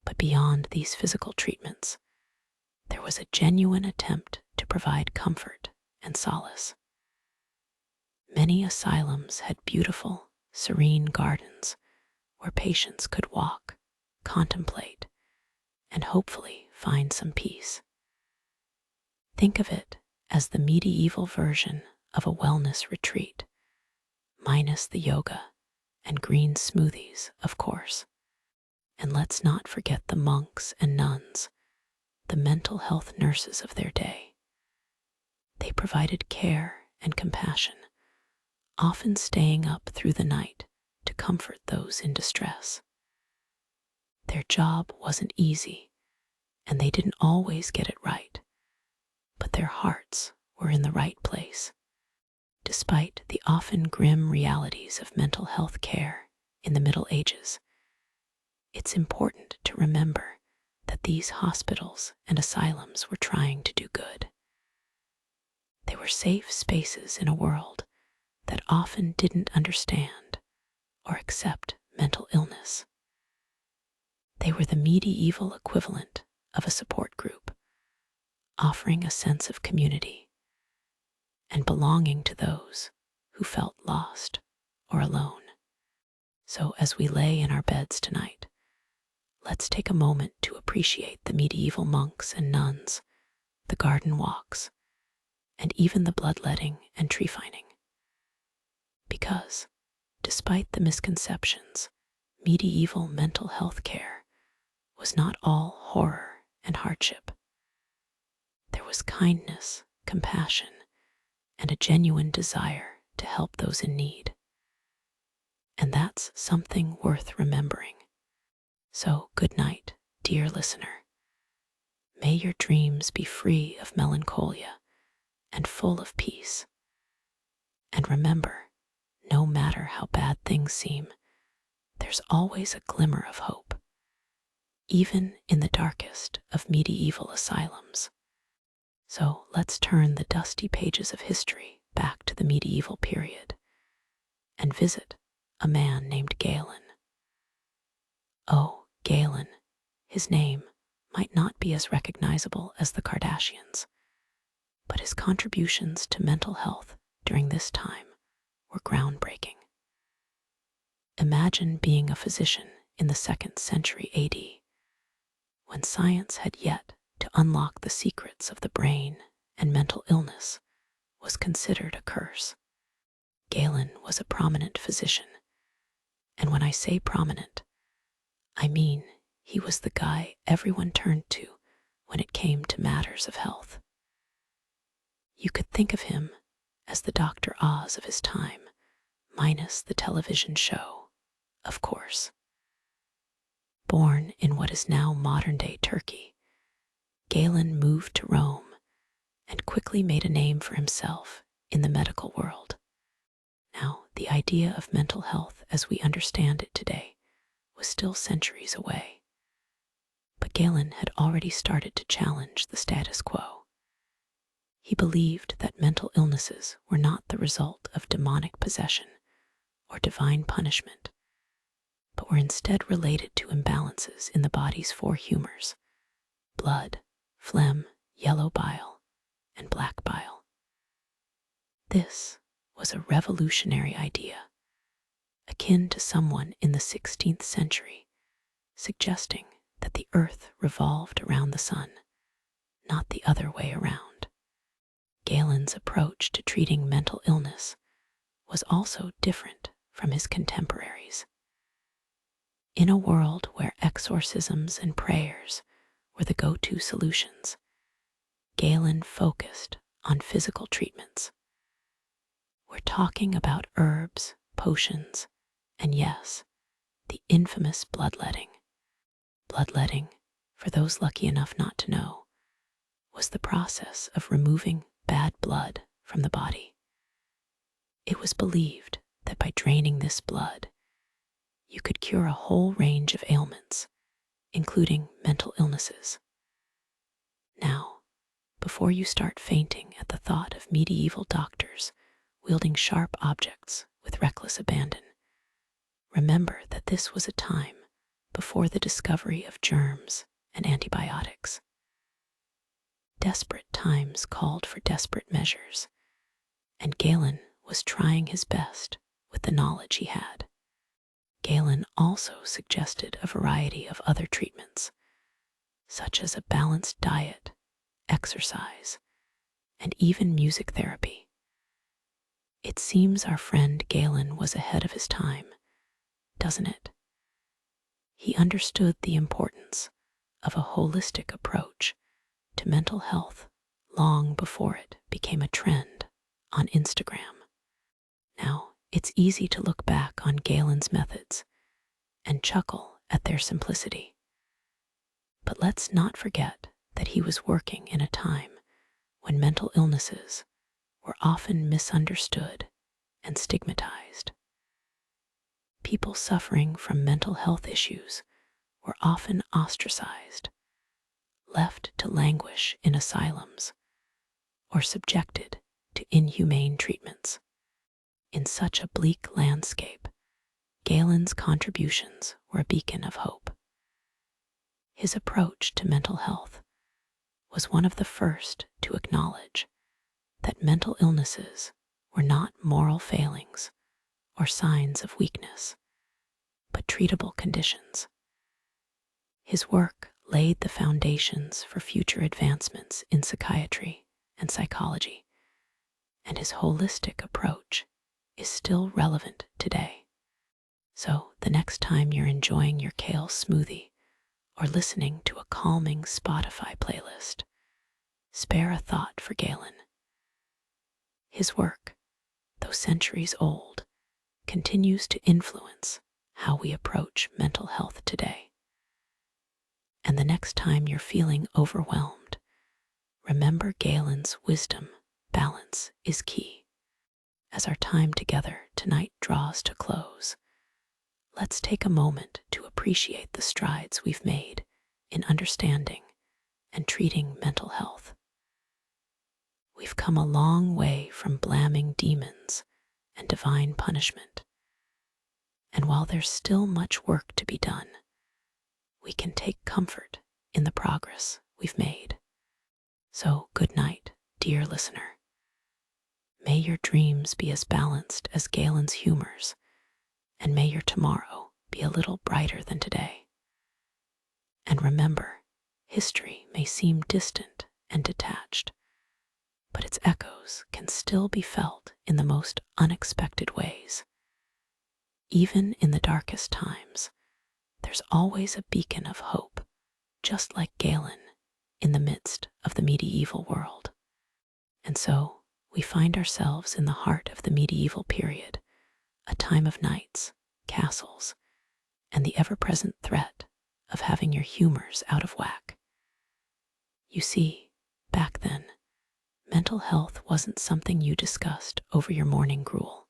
But beyond these physical treatments, there was a genuine attempt to provide comfort and solace. Many asylums had beautiful, serene gardens where patients could walk, contemplate, and hopefully find some peace. Think of it as the medieval version of a wellness retreat, minus the yoga and green smoothies, of course. And let's not forget the monks and nuns, the mental health nurses of their day. They provided care and compassion, often staying up through the night to comfort those in distress. Their job wasn't easy, and they didn't always get it right, but their hearts were in the right place. Despite the often grim realities of mental health care in the Middle Ages, it's important to remember that these hospitals and asylums were trying to do good. They were safe spaces in a world that often didn't understand or accept mental illness. They were the medieval equivalent of a support group, offering a sense of community and belonging to those who felt lost or alone. So as we lay in our beds tonight, let's take a moment to appreciate the medieval monks and nuns, the garden walks, and even the bloodletting and tree fining. Because, despite the misconceptions, medieval mental health care was not all horror and hardship. There was kindness, compassion, and a genuine desire to help those in need. And that's something worth remembering. So, good night, dear listener, may your dreams be free of melancholia and full of peace. And remember, no matter how bad things seem, there's always a glimmer of hope, even in the darkest of medieval asylums. So let's turn the dusty pages of history back to the medieval period and visit a man named Galen. Oh, Galen, his name might not be as recognizable as the Kardashians, but his contributions to mental health during this time were groundbreaking. Imagine being a physician in the 2nd century AD, when science had yet to unlock the secrets of the brain and mental illness was considered a curse. Galen was a prominent physician, and when I say prominent, I mean he was the guy everyone turned to when it came to matters of health. You could think of him as the Dr. Oz of his time, minus the television show, of course. Born in what is now modern-day Turkey, Galen moved to Rome and quickly made a name for himself in the medical world. Now, the idea of mental health as we understand it today was still centuries away, but Galen had already started to challenge the status quo. He believed that mental illnesses were not the result of demonic possession or divine punishment, but were instead related to imbalances in the body's 4 humors: blood, phlegm, yellow bile, and black bile. This was a revolutionary idea, akin to someone in the 16th century suggesting that the earth revolved around the sun, not the other way around. Galen's approach to treating mental illness was also different from his contemporaries. In a world where exorcisms and prayers were the go-to solutions, Galen focused on physical treatments. We're talking about herbs, potions, and yes, the infamous bloodletting. Bloodletting, for those lucky enough not to know, was the process of removing bad blood from the body. It was believed that by draining this blood, you could cure a whole range of ailments, including mental illnesses. Now, before you start fainting at the thought of medieval doctors wielding sharp objects with reckless abandon, remember that this was a time before the discovery of germs and antibiotics. Desperate times called for desperate measures, and Galen was trying his best with the knowledge he had. Galen also suggested a variety of other treatments, such as a balanced diet, exercise, and even music therapy. It seems our friend Galen was ahead of his time, doesn't it? He understood the importance of a holistic approach to mental health long before it became a trend on Instagram. Now, it's easy to look back on Galen's methods and chuckle at their simplicity. But let's not forget that he was working in a time when mental illnesses were often misunderstood and stigmatized. People suffering from mental health issues were often ostracized, left to languish in asylums, or subjected to inhumane treatments. In such a bleak landscape, Galen's contributions were a beacon of hope. His approach to mental health was one of the first to acknowledge that mental illnesses were not moral failings or signs of weakness, but treatable conditions. His work laid the foundations for future advancements in psychiatry and psychology, and his holistic approach is still relevant today. So the next time you're enjoying your kale smoothie or listening to a calming Spotify playlist, spare a thought for Galen. His work, though centuries old, continues to influence how we approach mental health today. And the next time you're feeling overwhelmed, remember Galen's wisdom: balance is key. As our time together tonight draws to close, let's take a moment to appreciate the strides we've made in understanding and treating mental health. We've come a long way from blaming demons and divine punishment. And while there's still much work to be done, we can take comfort in the progress we've made. So, good night, dear listener. May your dreams be as balanced as Galen's humors, and may your tomorrow be a little brighter than today. And remember, history may seem distant and detached, but its echoes can still be felt in the most unexpected ways. Even in the darkest times, there's always a beacon of hope, just like Galen in the midst of the medieval world. And so, we find ourselves in the heart of the medieval period, a time of knights, castles, and the ever-present threat of having your humors out of whack. You see, back then, mental health wasn't something you discussed over your morning gruel.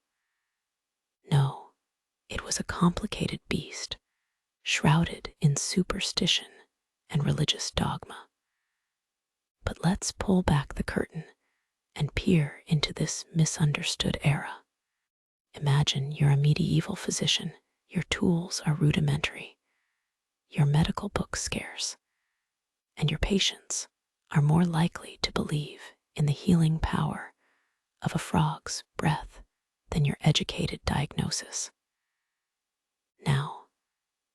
No, it was a complicated beast, shrouded in superstition and religious dogma. But let's pull back the curtain and peer into this misunderstood era. Imagine you're a medieval physician, your tools are rudimentary, your medical books scarce, and your patients are more likely to believe in the healing power of a frog's breath than your educated diagnosis. Now,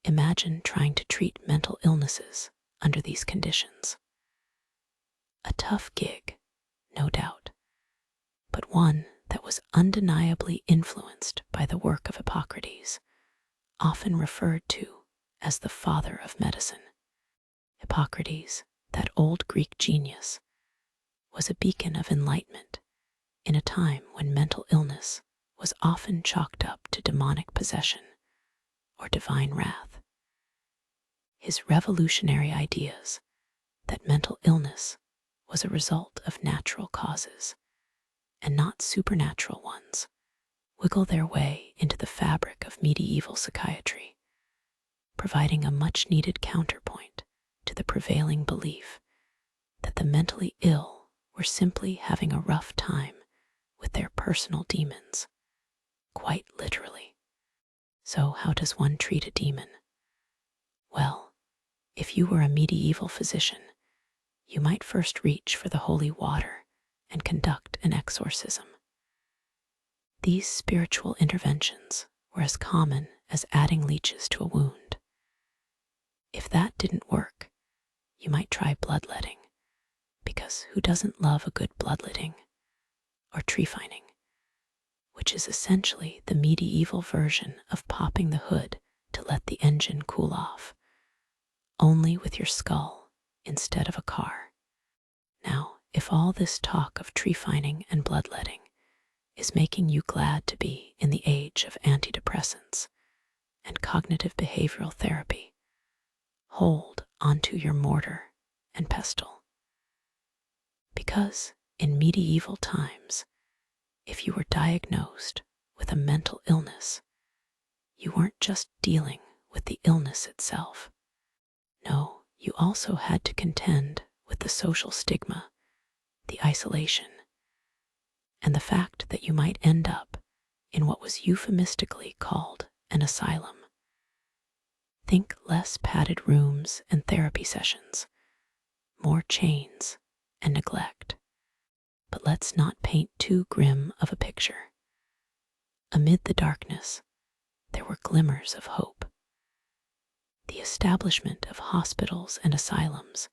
imagine trying to treat mental illnesses under these conditions. A tough gig, no doubt, but one that was undeniably influenced by the work of Hippocrates, often referred to as the father of medicine. Hippocrates, that old Greek genius, was a beacon of enlightenment in a time when mental illness was often chalked up to demonic possession or divine wrath. His revolutionary ideas that mental illness was a result of natural causes and not supernatural ones wiggle their way into the fabric of medieval psychiatry, providing a much-needed counterpoint to the prevailing belief that the mentally ill were simply having a rough time with their personal demons, quite literally. So how does one treat a demon? Well, if you were a medieval physician, you might first reach for the holy water and conduct an exorcism. These spiritual interventions were as common as adding leeches to a wound. If that didn't work, you might try bloodletting, because who doesn't love a good bloodletting? Or tree fining, which is essentially the medieval version of popping the hood to let the engine cool off, only with your skull instead of a car. Now, if all this talk of tree fining and bloodletting is making you glad to be in the age of antidepressants and cognitive behavioral therapy, hold onto your mortar and pestle. Because in medieval times, if you were diagnosed with a mental illness, you weren't just dealing with the illness itself. No, you also had to contend with the social stigma, the isolation, and the fact that you might end up in what was euphemistically called an asylum. Think less padded rooms and therapy sessions, more chains and neglect. But let's not paint too grim of a picture. Amid the darkness, there were glimmers of hope. The establishment of hospitals and asylums,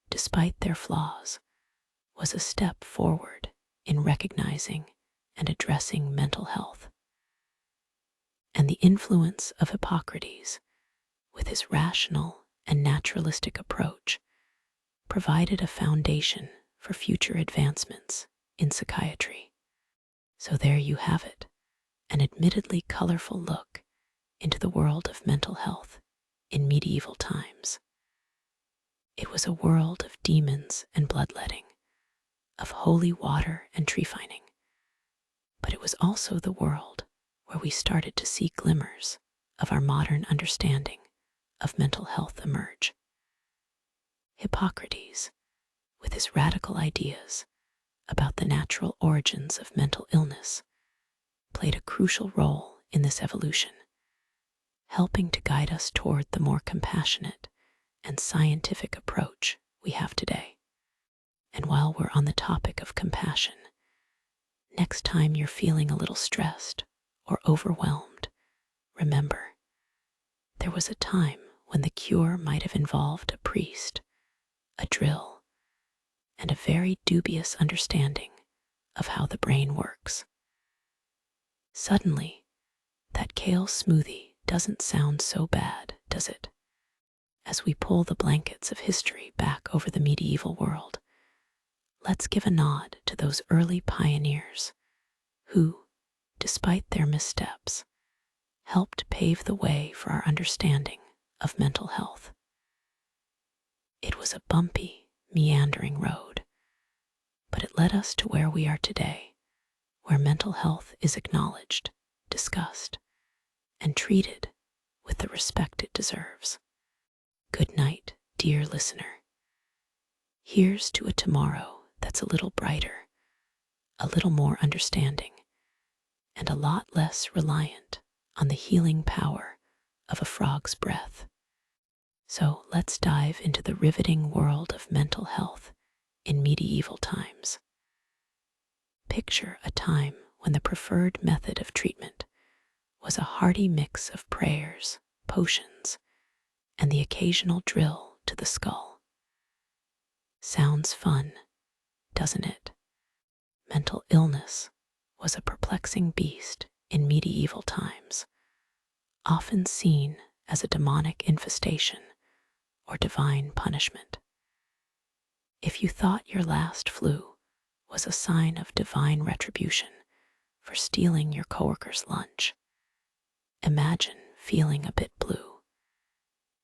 despite their flaws, was a step forward in recognizing and addressing mental health. And the influence of Hippocrates, with his rational and naturalistic approach, provided a foundation for future advancements in psychiatry. So there you have it, an admittedly colorful look into the world of mental health in medieval times. It was a world of demons and bloodletting, of holy water and tree fining. But it was also the world where we started to see glimmers of our modern understanding of mental health emerge. Hippocrates, with his radical ideas about the natural origins of mental illness, played a crucial role in this evolution, helping to guide us toward the more compassionate and scientific approach we have today. And while we're on the topic of compassion, next time you're feeling a little stressed or overwhelmed, remember, there was a time when the cure might have involved a priest, a drill, and a very dubious understanding of how the brain works. Suddenly, that kale smoothie doesn't sound so bad, does it? As we pull the blankets of history back over the medieval world, let's give a nod to those early pioneers who, despite their missteps, helped pave the way for our understanding of mental health. It was a bumpy, meandering road, but it led us to where we are today, where mental health is acknowledged, discussed, and treated with the respect it deserves. Good night, dear listener. Here's to a tomorrow that's a little brighter, a little more understanding, and a lot less reliant on the healing power of a frog's breath. So let's dive into the riveting world of mental health in medieval times. Picture a time when the preferred method of treatment was a hearty mix of prayers, potions, and the occasional drill to the skull. Sounds fun, doesn't it? Mental illness was a perplexing beast in medieval times, often seen as a demonic infestation or divine punishment. If you thought your last flu was a sign of divine retribution for stealing your coworker's lunch, imagine feeling a bit blue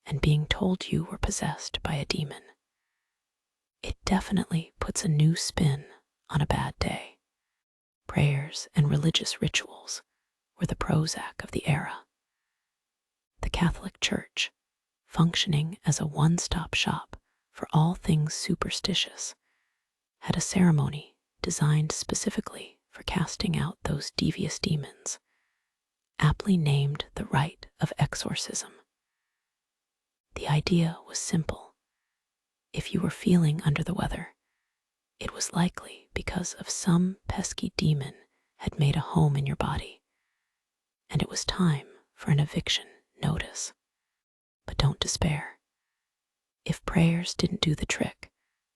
and being told you were possessed by a demon. It definitely puts a new spin on a bad day. Prayers and religious rituals were the Prozac of the era. The Catholic Church, functioning as a one-stop shop for all things superstitious, had a ceremony designed specifically for casting out those devious demons, aptly named the rite of exorcism. The idea was simple. If you were feeling under the weather, it was likely because of some pesky demon had made a home in your body, and it was time for an eviction notice. But don't despair. If prayers didn't do the trick,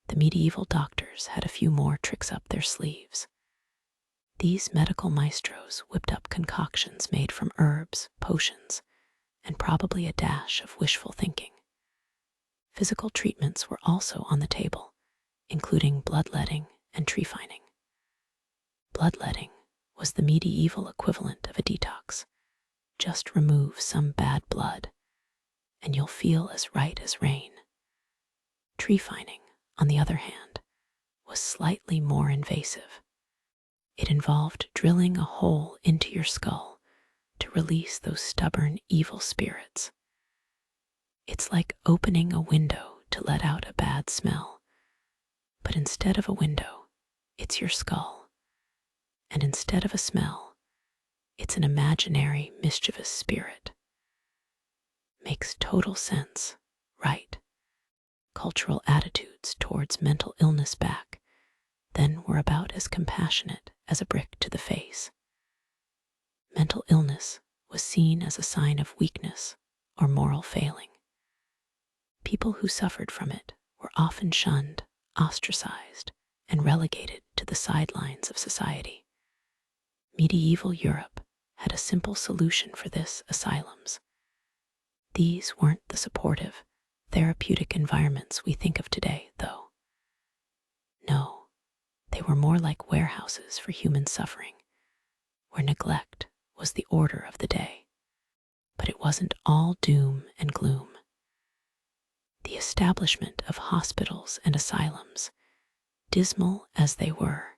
the medieval doctors had a few more tricks up their sleeves. These medical maestros whipped up concoctions made from herbs, potions, and probably a dash of wishful thinking. Physical treatments were also on the table, including bloodletting and tree fining. Bloodletting was the medieval equivalent of a detox. Just remove some bad blood, and you'll feel as right as rain. Tree fining, on the other hand, was slightly more invasive. It involved drilling a hole into your skull to release those stubborn evil spirits. It's like opening a window to let out a bad smell, but instead of a window, it's your skull. And instead of a smell, it's an imaginary, mischievous spirit. Makes total sense, right? Cultural attitudes towards mental illness back then were about as compassionate as a brick to the face. Mental illness was seen as a sign of weakness or moral failing. People who suffered from it were often shunned, ostracized, and relegated to the sidelines of society. Medieval Europe had a simple solution for this: asylums. These weren't the supportive, therapeutic environments we think of today, though. No, they were more like warehouses for human suffering, where neglect was the order of the day. But it wasn't all doom and gloom. The establishment of hospitals and asylums, dismal as they were,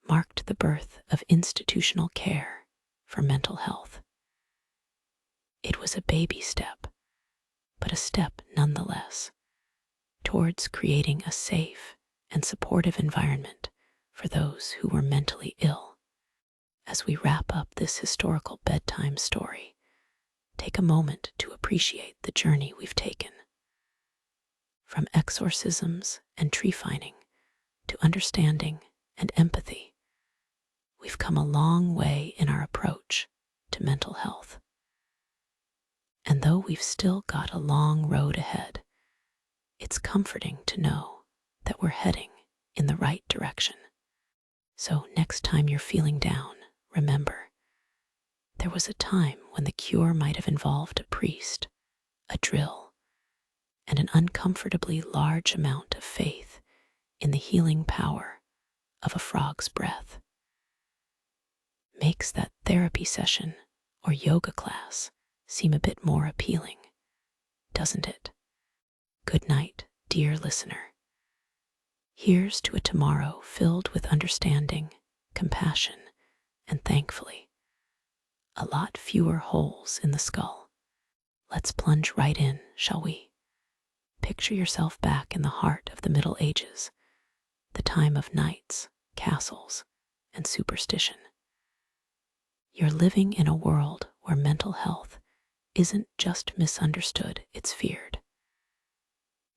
marked the birth of institutional care for mental health. It was a baby step, but a step nonetheless, towards creating a safe and supportive environment for those who were mentally ill. As we wrap up this historical bedtime story, take a moment to appreciate the journey we've taken. From exorcisms and tree finding to understanding and empathy, we've come a long way in our approach to mental health. And though we've still got a long road ahead, it's comforting to know that we're heading in the right direction. So next time you're feeling down, remember, there was a time when the cure might have involved a priest, a drill, and an uncomfortably large amount of faith in the healing power of a frog's breath. Makes that therapy session or yoga class seem a bit more appealing, doesn't it? Good night, dear listener. Here's to a tomorrow filled with understanding, compassion, and thankfully, a lot fewer holes in the skull. Let's plunge right in, shall we? Picture yourself back in the heart of the Middle Ages, the time of knights, castles, and superstition. You're living in a world where mental health isn't just misunderstood, it's feared.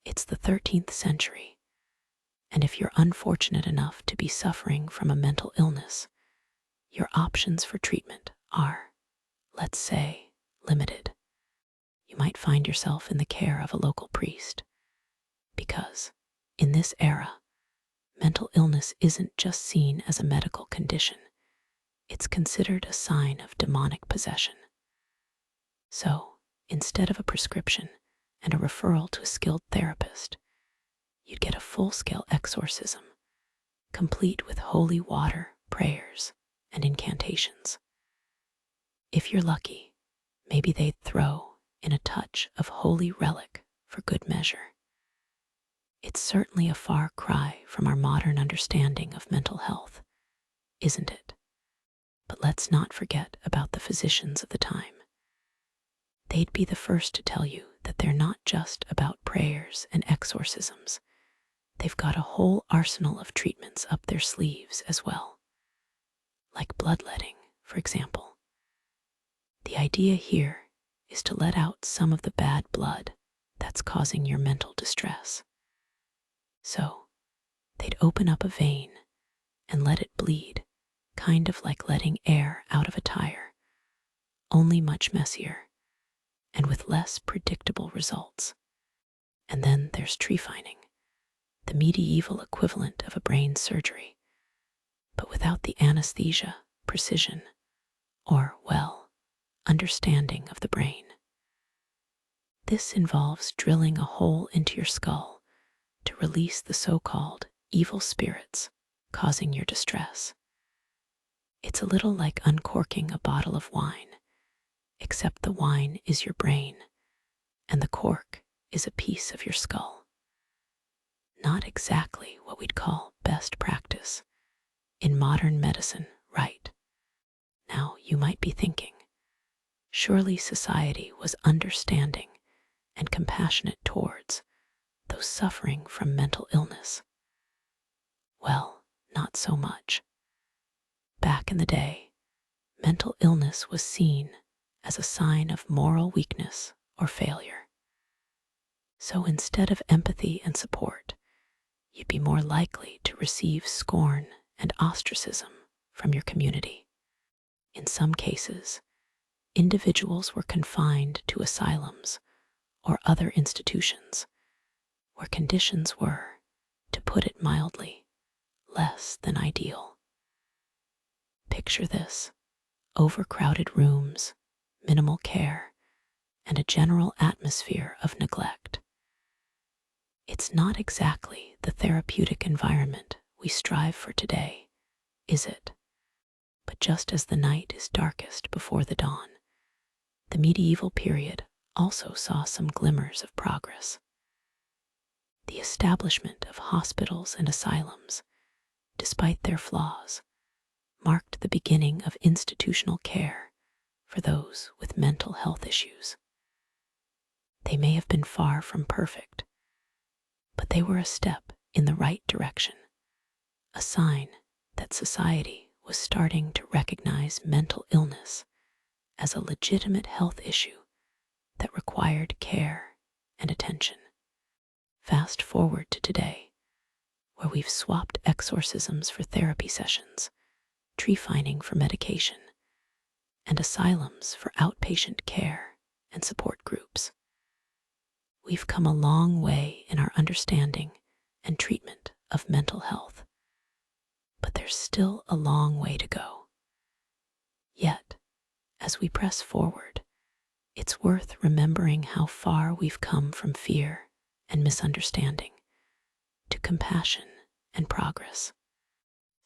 It's the 13th century, and if you're unfortunate enough to be suffering from a mental illness, your options for treatment are, let's say, limited. You might find yourself in the care of a local priest, because, in this era, mental illness isn't just seen as a medical condition, it's considered a sign of demonic possession. So, instead of a prescription and a referral to a skilled therapist, you'd get a full-scale exorcism, complete with holy water, prayers, and incantations. If you're lucky, maybe they'd throw in a touch of holy relic for good measure. It's certainly a far cry from our modern understanding of mental health, isn't it? But let's not forget about the physicians of the time. They'd be the first to tell you that they're not just about prayers and exorcisms. They've got a whole arsenal of treatments up their sleeves as well, like bloodletting, for example. The idea here is to let out some of the bad blood that's causing your mental distress. So, they'd open up a vein and let it bleed, kind of like letting air out of a tire, only much messier and with less predictable results. And then there's tree finding, the medieval equivalent of a brain surgery, but without the anesthesia, precision, or, well, understanding of the brain. This involves drilling a hole into your skull to release the so-called evil spirits causing your distress. It's a little like uncorking a bottle of wine, except the wine is your brain and the cork is a piece of your skull. Not exactly what we'd call best practice in modern medicine, right? Now, you might be thinking, surely society was understanding and compassionate towards those suffering from mental illness. Well, not so much. Back in the day, mental illness was seen as a sign of moral weakness or failure. So instead of empathy and support, you'd be more likely to receive scorn and ostracism from your community. In some cases, individuals were confined to asylums or other institutions where conditions were, to put it mildly, less than ideal. Picture this: overcrowded rooms, minimal care, and a general atmosphere of neglect. It's not exactly the therapeutic environment we strive for today, is it? But just as the night is darkest before the dawn, the medieval period also saw some glimmers of progress. The establishment of hospitals and asylums, despite their flaws, marked the beginning of institutional care for those with mental health issues. They may have been far from perfect, but they were a step in the right direction, a sign that society was starting to recognize mental illness as a legitimate health issue that required care and attention. Fast forward to today, where we've swapped exorcisms for therapy sessions, tree finding for medication, and asylums for outpatient care and support groups. We've come a long way in our understanding and treatment of mental health, but there's still a long way to go. Yet, as we press forward, it's worth remembering how far we've come from fear and misunderstanding to compassion and progress.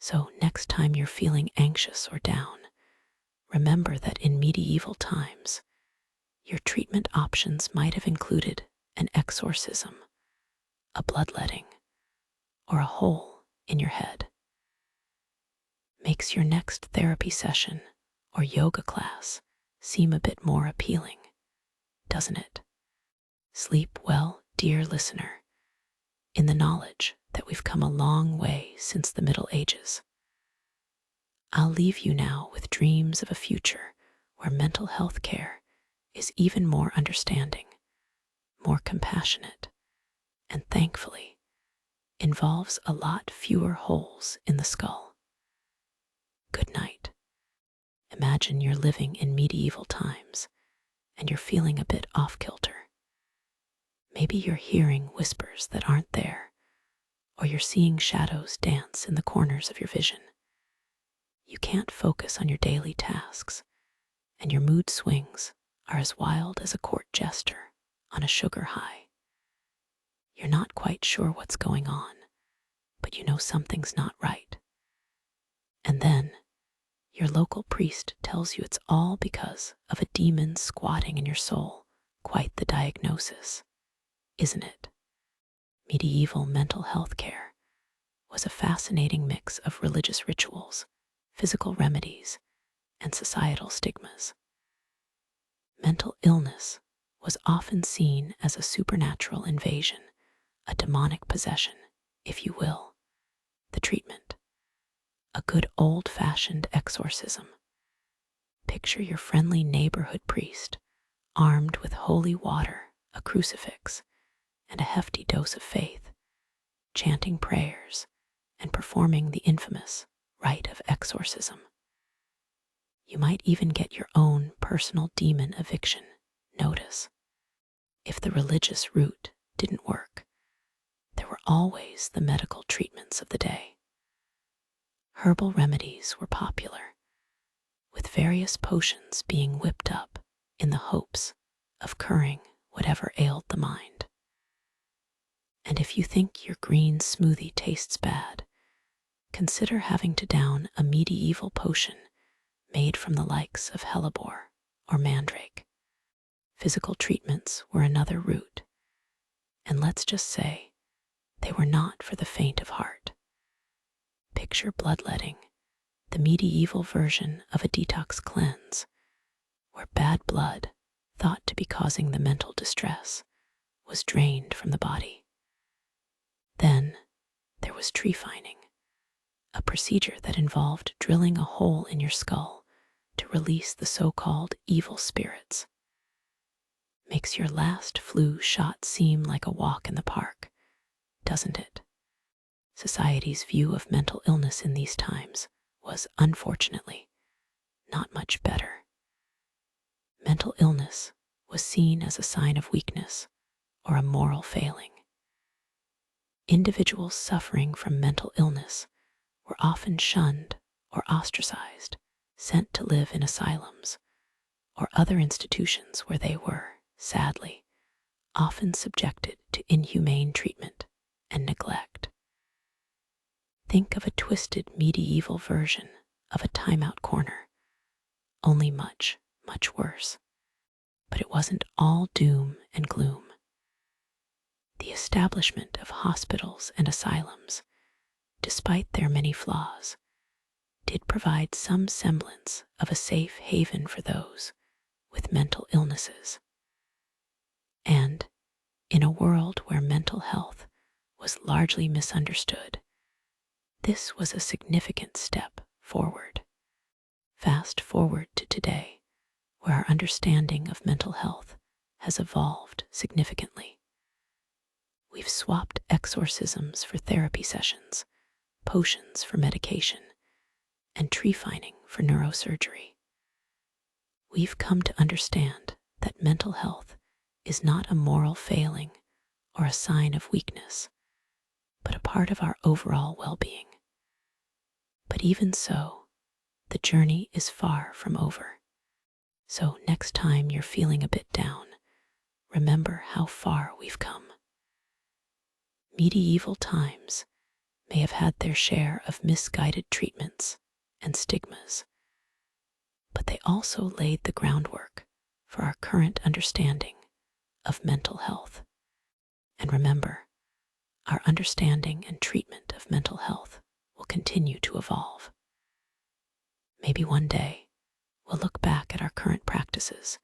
So next time you're feeling anxious or down, remember that in medieval times, your treatment options might have included an exorcism, a bloodletting, or a hole in your head. Makes your next therapy session or yoga class seem a bit more appealing, doesn't it? Sleep well, dear listener, in the knowledge that we've come a long way since the Middle Ages. I'll leave you now with dreams of a future where mental health care is even more understanding, more compassionate, and thankfully involves a lot fewer holes in the skull. Good night. Imagine you're living in medieval times and you're feeling a bit off-kilter. Maybe you're hearing whispers that aren't there, or you're seeing shadows dance in the corners of your vision. You can't focus on your daily tasks, and your mood swings are as wild as a court jester on a sugar high. You're not quite sure what's going on, but you know something's not right. And then, your local priest tells you it's all because of a demon squatting in your soul. Quite the diagnosis, isn't it? Medieval mental health care was a fascinating mix of religious rituals, physical remedies, and societal stigmas. Mental illness was often seen as a supernatural invasion, a demonic possession, if you will. The treatment, a good old-fashioned exorcism. Picture your friendly neighborhood priest, armed with holy water, a crucifix, and a hefty dose of faith, chanting prayers and performing the infamous rite of exorcism. You might even get your own personal demon eviction notice. If the religious route didn't work, there were always the medical treatments of the day. Herbal remedies were popular, with various potions being whipped up in the hopes of curing whatever ailed the mind. And if you think your green smoothie tastes bad, consider having to down a medieval potion made from the likes of hellebore or mandrake. Physical treatments were another route, and let's just say they were not for the faint of heart. Picture bloodletting, the medieval version of a detox cleanse, where bad blood, thought to be causing the mental distress, was drained from the body. Then there was tree finding, a procedure that involved drilling a hole in your skull to release the so-called evil spirits. Makes your last flu shot seem like a walk in the park, doesn't it? Society's view of mental illness in these times was, unfortunately, not much better. Mental illness was seen as a sign of weakness or a moral failing. Individuals suffering from mental illness were often shunned or ostracized, sent to live in asylums or other institutions where they were, sadly, often subjected to inhumane treatment and neglect. Think of a twisted medieval version of a timeout corner, only much, much worse. But it wasn't all doom and gloom. The establishment of hospitals and asylums, despite their many flaws, did provide some semblance of a safe haven for those with mental illnesses. And in a world where mental health was largely misunderstood, this was a significant step forward. Fast forward to today, where our understanding of mental health has evolved significantly. We've swapped exorcisms for therapy sessions, potions for medication, and tree finding for neurosurgery. We've come to understand that mental health is not a moral failing or a sign of weakness, but a part of our overall well-being. But even so, the journey is far from over. So next time you're feeling a bit down, remember how far we've come. Medieval times may have had their share of misguided treatments and stigmas, but they also laid the groundwork for our current understanding of mental health. And remember, our understanding and treatment of mental health will continue to evolve. Maybe one day we'll look back at our current practices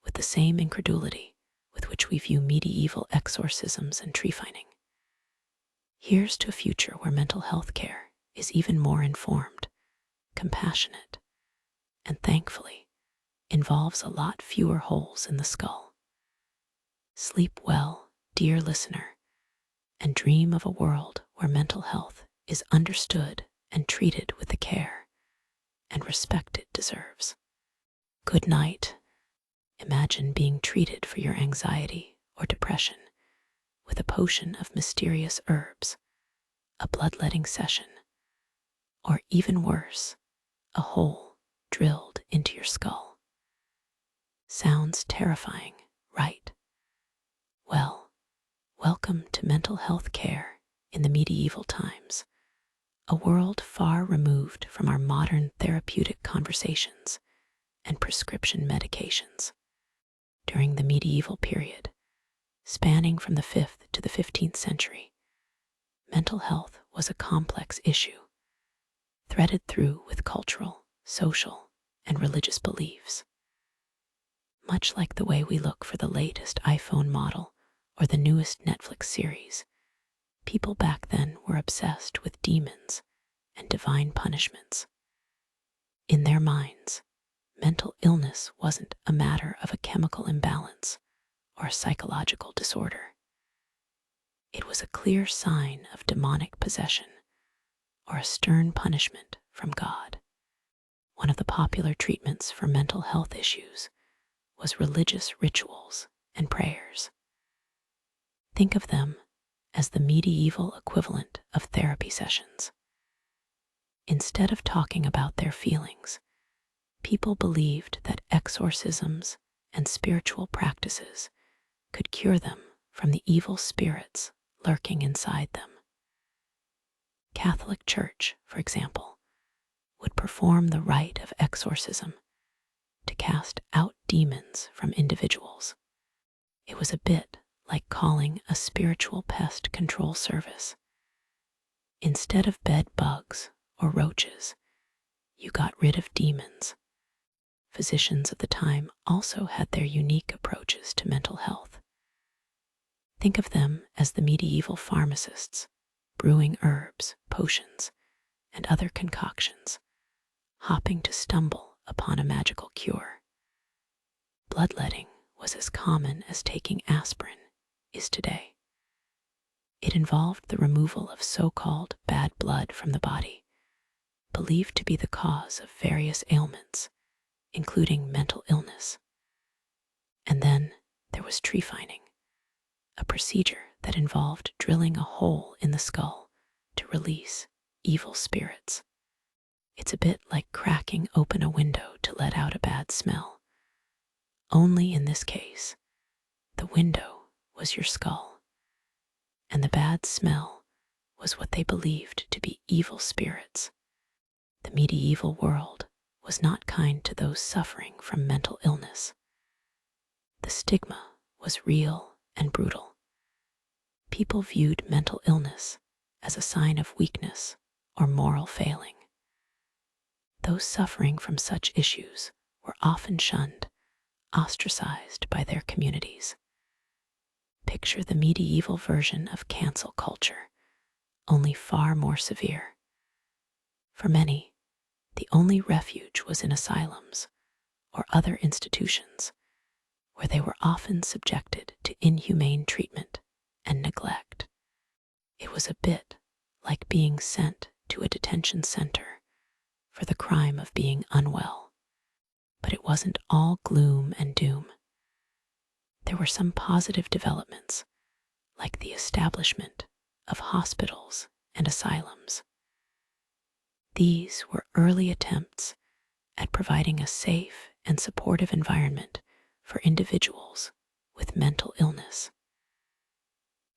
with the same incredulity with which we view medieval exorcisms and tree finding. Here's to a future where mental health care is even more informed, compassionate, and thankfully involves a lot fewer holes in the skull. Sleep well, dear listener, and dream of a world where mental health is understood and treated with the care and respect it deserves. Good night. Imagine being treated for your anxiety or depression with a potion of mysterious herbs, a bloodletting session, or even worse, a hole drilled into your skull. Sounds terrifying, right? Well, welcome to mental health care in the medieval times, a world far removed from our modern therapeutic conversations and prescription medications. During the medieval period, spanning from the 5th to the 15th century, mental health was a complex issue, threaded through with cultural, social, and religious beliefs. Much like the way we look for the latest iPhone model or the newest Netflix series, people back then were obsessed with demons and divine punishments. In their minds, mental illness wasn't a matter of a chemical imbalance or a psychological disorder. It was a clear sign of demonic possession or a stern punishment from God. One of the popular treatments for mental health issues was religious rituals and prayers. Think of them as the medieval equivalent of therapy sessions. Instead of talking about their feelings, people believed that exorcisms and spiritual practices could cure them from the evil spirits lurking inside them. Catholic Church, for example, would perform the rite of exorcism to cast out demons from individuals. It was a bit like calling a spiritual pest control service. Instead of bed bugs or roaches, you got rid of demons. Physicians of the time also had their unique approaches to mental health. Think of them as the medieval pharmacists, brewing herbs, potions, and other concoctions, hoping to stumble upon a magical cure. Bloodletting was as common as taking aspirin is today. It involved the removal of so-called bad blood from the body, believed to be the cause of various ailments, including mental illness. And then there was tree finding, a procedure that involved drilling a hole in the skull to release evil spirits. It's a bit like cracking open a window to let out a bad smell. Only in this case, the window was your skull, and the bad smell was what they believed to be evil spirits. The medieval world was not kind to those suffering from mental illness. The stigma was real and brutal. people viewed mental illness as a sign of weakness or moral failing. Those suffering from such issues were often shunned, ostracized by their communities. Picture the medieval version of cancel culture, only far more severe. For many, the only refuge was in asylums or other institutions, where they were often subjected to inhumane treatment and neglect. It was a bit like being sent to a detention center for the crime of being unwell. But it wasn't all gloom and doom. There were some positive developments, like the establishment of hospitals and asylums. These were early attempts at providing a safe and supportive environment for individuals with mental illness.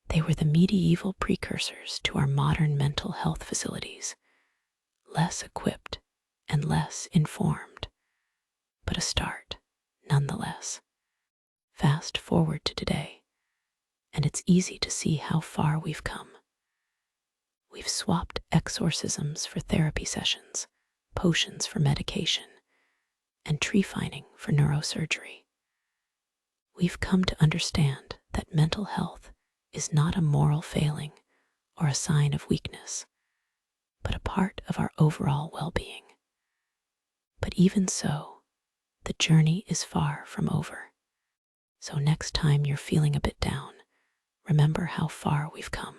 They were the medieval precursors to our modern mental health facilities, less equipped and less informed, but a start nonetheless. Fast forward to today, and it's easy to see how far we've come. We've swapped exorcisms for therapy sessions, potions for medication, and tree fining for neurosurgery. We've come to understand that mental health is not a moral failing or a sign of weakness, but a part of our overall well-being. But even so, the journey is far from over. So next time you're feeling a bit down, remember how far we've come.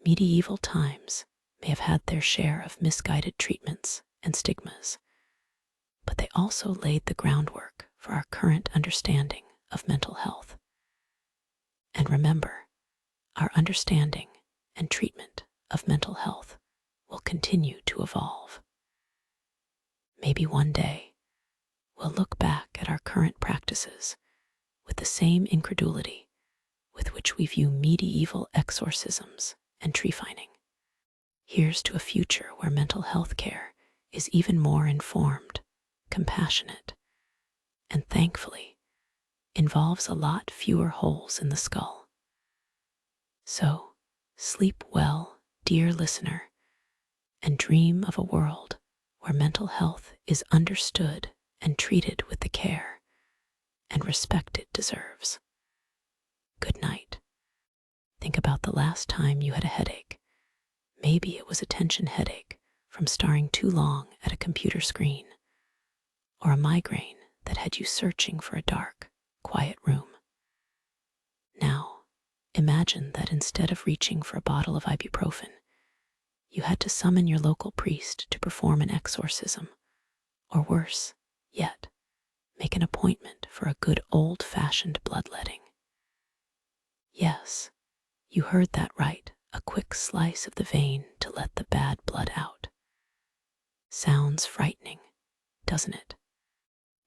Medieval times may have had their share of misguided treatments and stigmas, but they also laid the groundwork for our current understanding of mental health. And remember, our understanding and treatment of mental health will continue to evolve. Maybe one day, we'll look back at our current practices with the same incredulity with which we view medieval exorcisms and tree fining. Here's to a future where mental health care is even more informed, compassionate, and thankfully involves a lot fewer holes in the skull. So, sleep well, dear listener, and dream of a world where mental health is understood and treated with the care and respect it deserves. Good night. Think about the last time you had a headache. Maybe it was a tension headache from staring too long at a computer screen, or a migraine that had you searching for a dark, quiet room. Now, imagine that instead of reaching for a bottle of ibuprofen, you had to summon your local priest to perform an exorcism, or worse yet, make an appointment for a good old-fashioned bloodletting. Yes, you heard that right, a quick slice of the vein to let the bad blood out. Sounds frightening, doesn't it?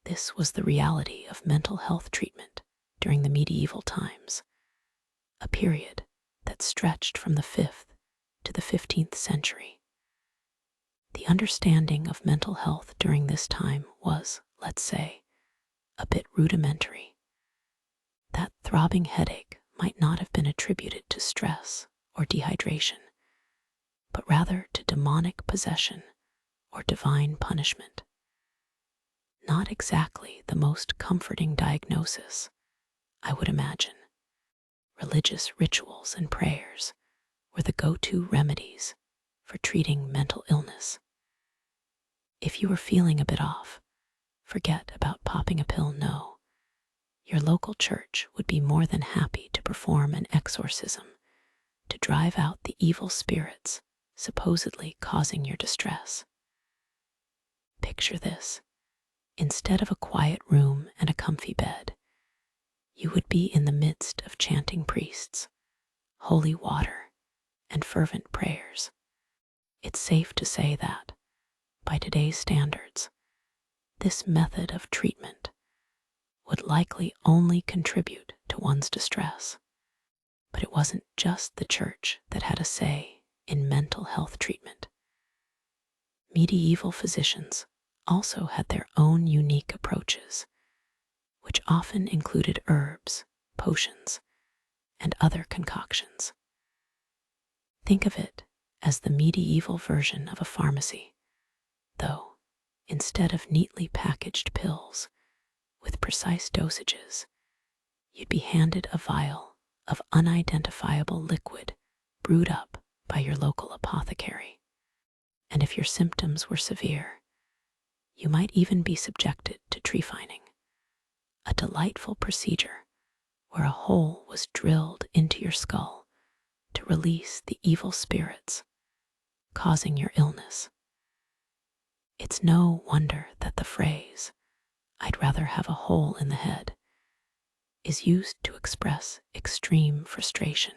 This was the reality of mental health treatment during the medieval times, a period that stretched from the 5th to the 15th century. The understanding of mental health during this time was, let's say, a bit rudimentary. That throbbing headache might not have been attributed to stress or dehydration, but rather to demonic possession or divine punishment. Not exactly the most comforting diagnosis, I would imagine. Religious rituals and prayers were the go-to remedies for treating mental illness. If you were feeling a bit off, forget about popping a pill, no. Your local church would be more than happy to perform an exorcism to drive out the evil spirits supposedly causing your distress. Picture this. Instead of a quiet room and a comfy bed, you would be in the midst of chanting priests, holy water, and fervent prayers. It's safe to say that, by today's standards, this method of treatment would likely only contribute to one's distress. But it wasn't just the church that had a say in mental health treatment. Medieval physicians also had their own unique approaches, which often included herbs, potions, and other concoctions. Think of it as the medieval version of a pharmacy, though instead of neatly packaged pills with precise dosages, you'd be handed a vial of unidentifiable liquid brewed up by your local apothecary. And if your symptoms were severe, you might even be subjected to tree fining, a delightful procedure where a hole was drilled into your skull to release the evil spirits causing your illness. It's no wonder that the phrase, "I'd rather have a hole in the head," is used to express extreme frustration.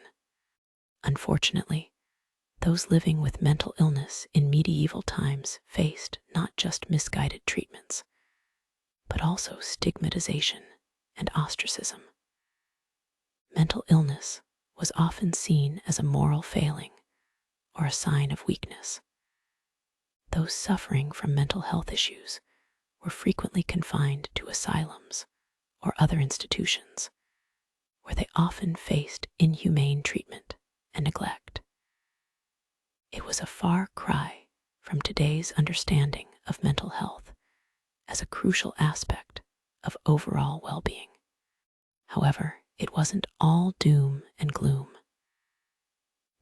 Unfortunately, those living with mental illness in medieval times faced not just misguided treatments, but also stigmatization and ostracism. Mental illness was often seen as a moral failing or a sign of weakness. Those suffering from mental health issues were frequently confined to asylums or other institutions, where they often faced inhumane treatment and neglect. It was a far cry from today's understanding of mental health as a crucial aspect of overall well-being. However, it wasn't all doom and gloom.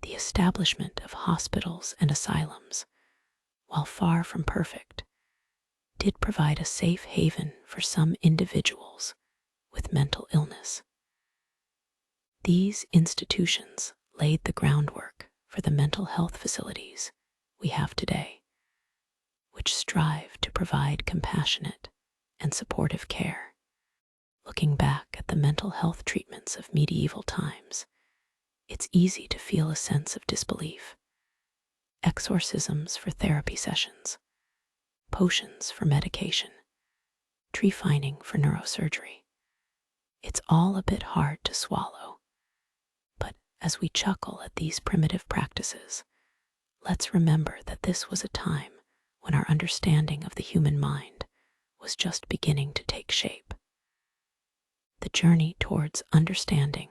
The establishment of hospitals and asylums, while far from perfect, did provide a safe haven for some individuals with mental illness. These institutions laid the groundwork for the mental health facilities we have today, which strive to provide compassionate and supportive care. Looking back at the mental health treatments of medieval times, it's easy to feel a sense of disbelief. Exorcisms for therapy sessions, potions for medication, tree fining for neurosurgery. It's all a bit hard to swallow. But as we chuckle at these primitive practices, let's remember that this was a time when our understanding of the human mind was just beginning to take shape. The journey towards understanding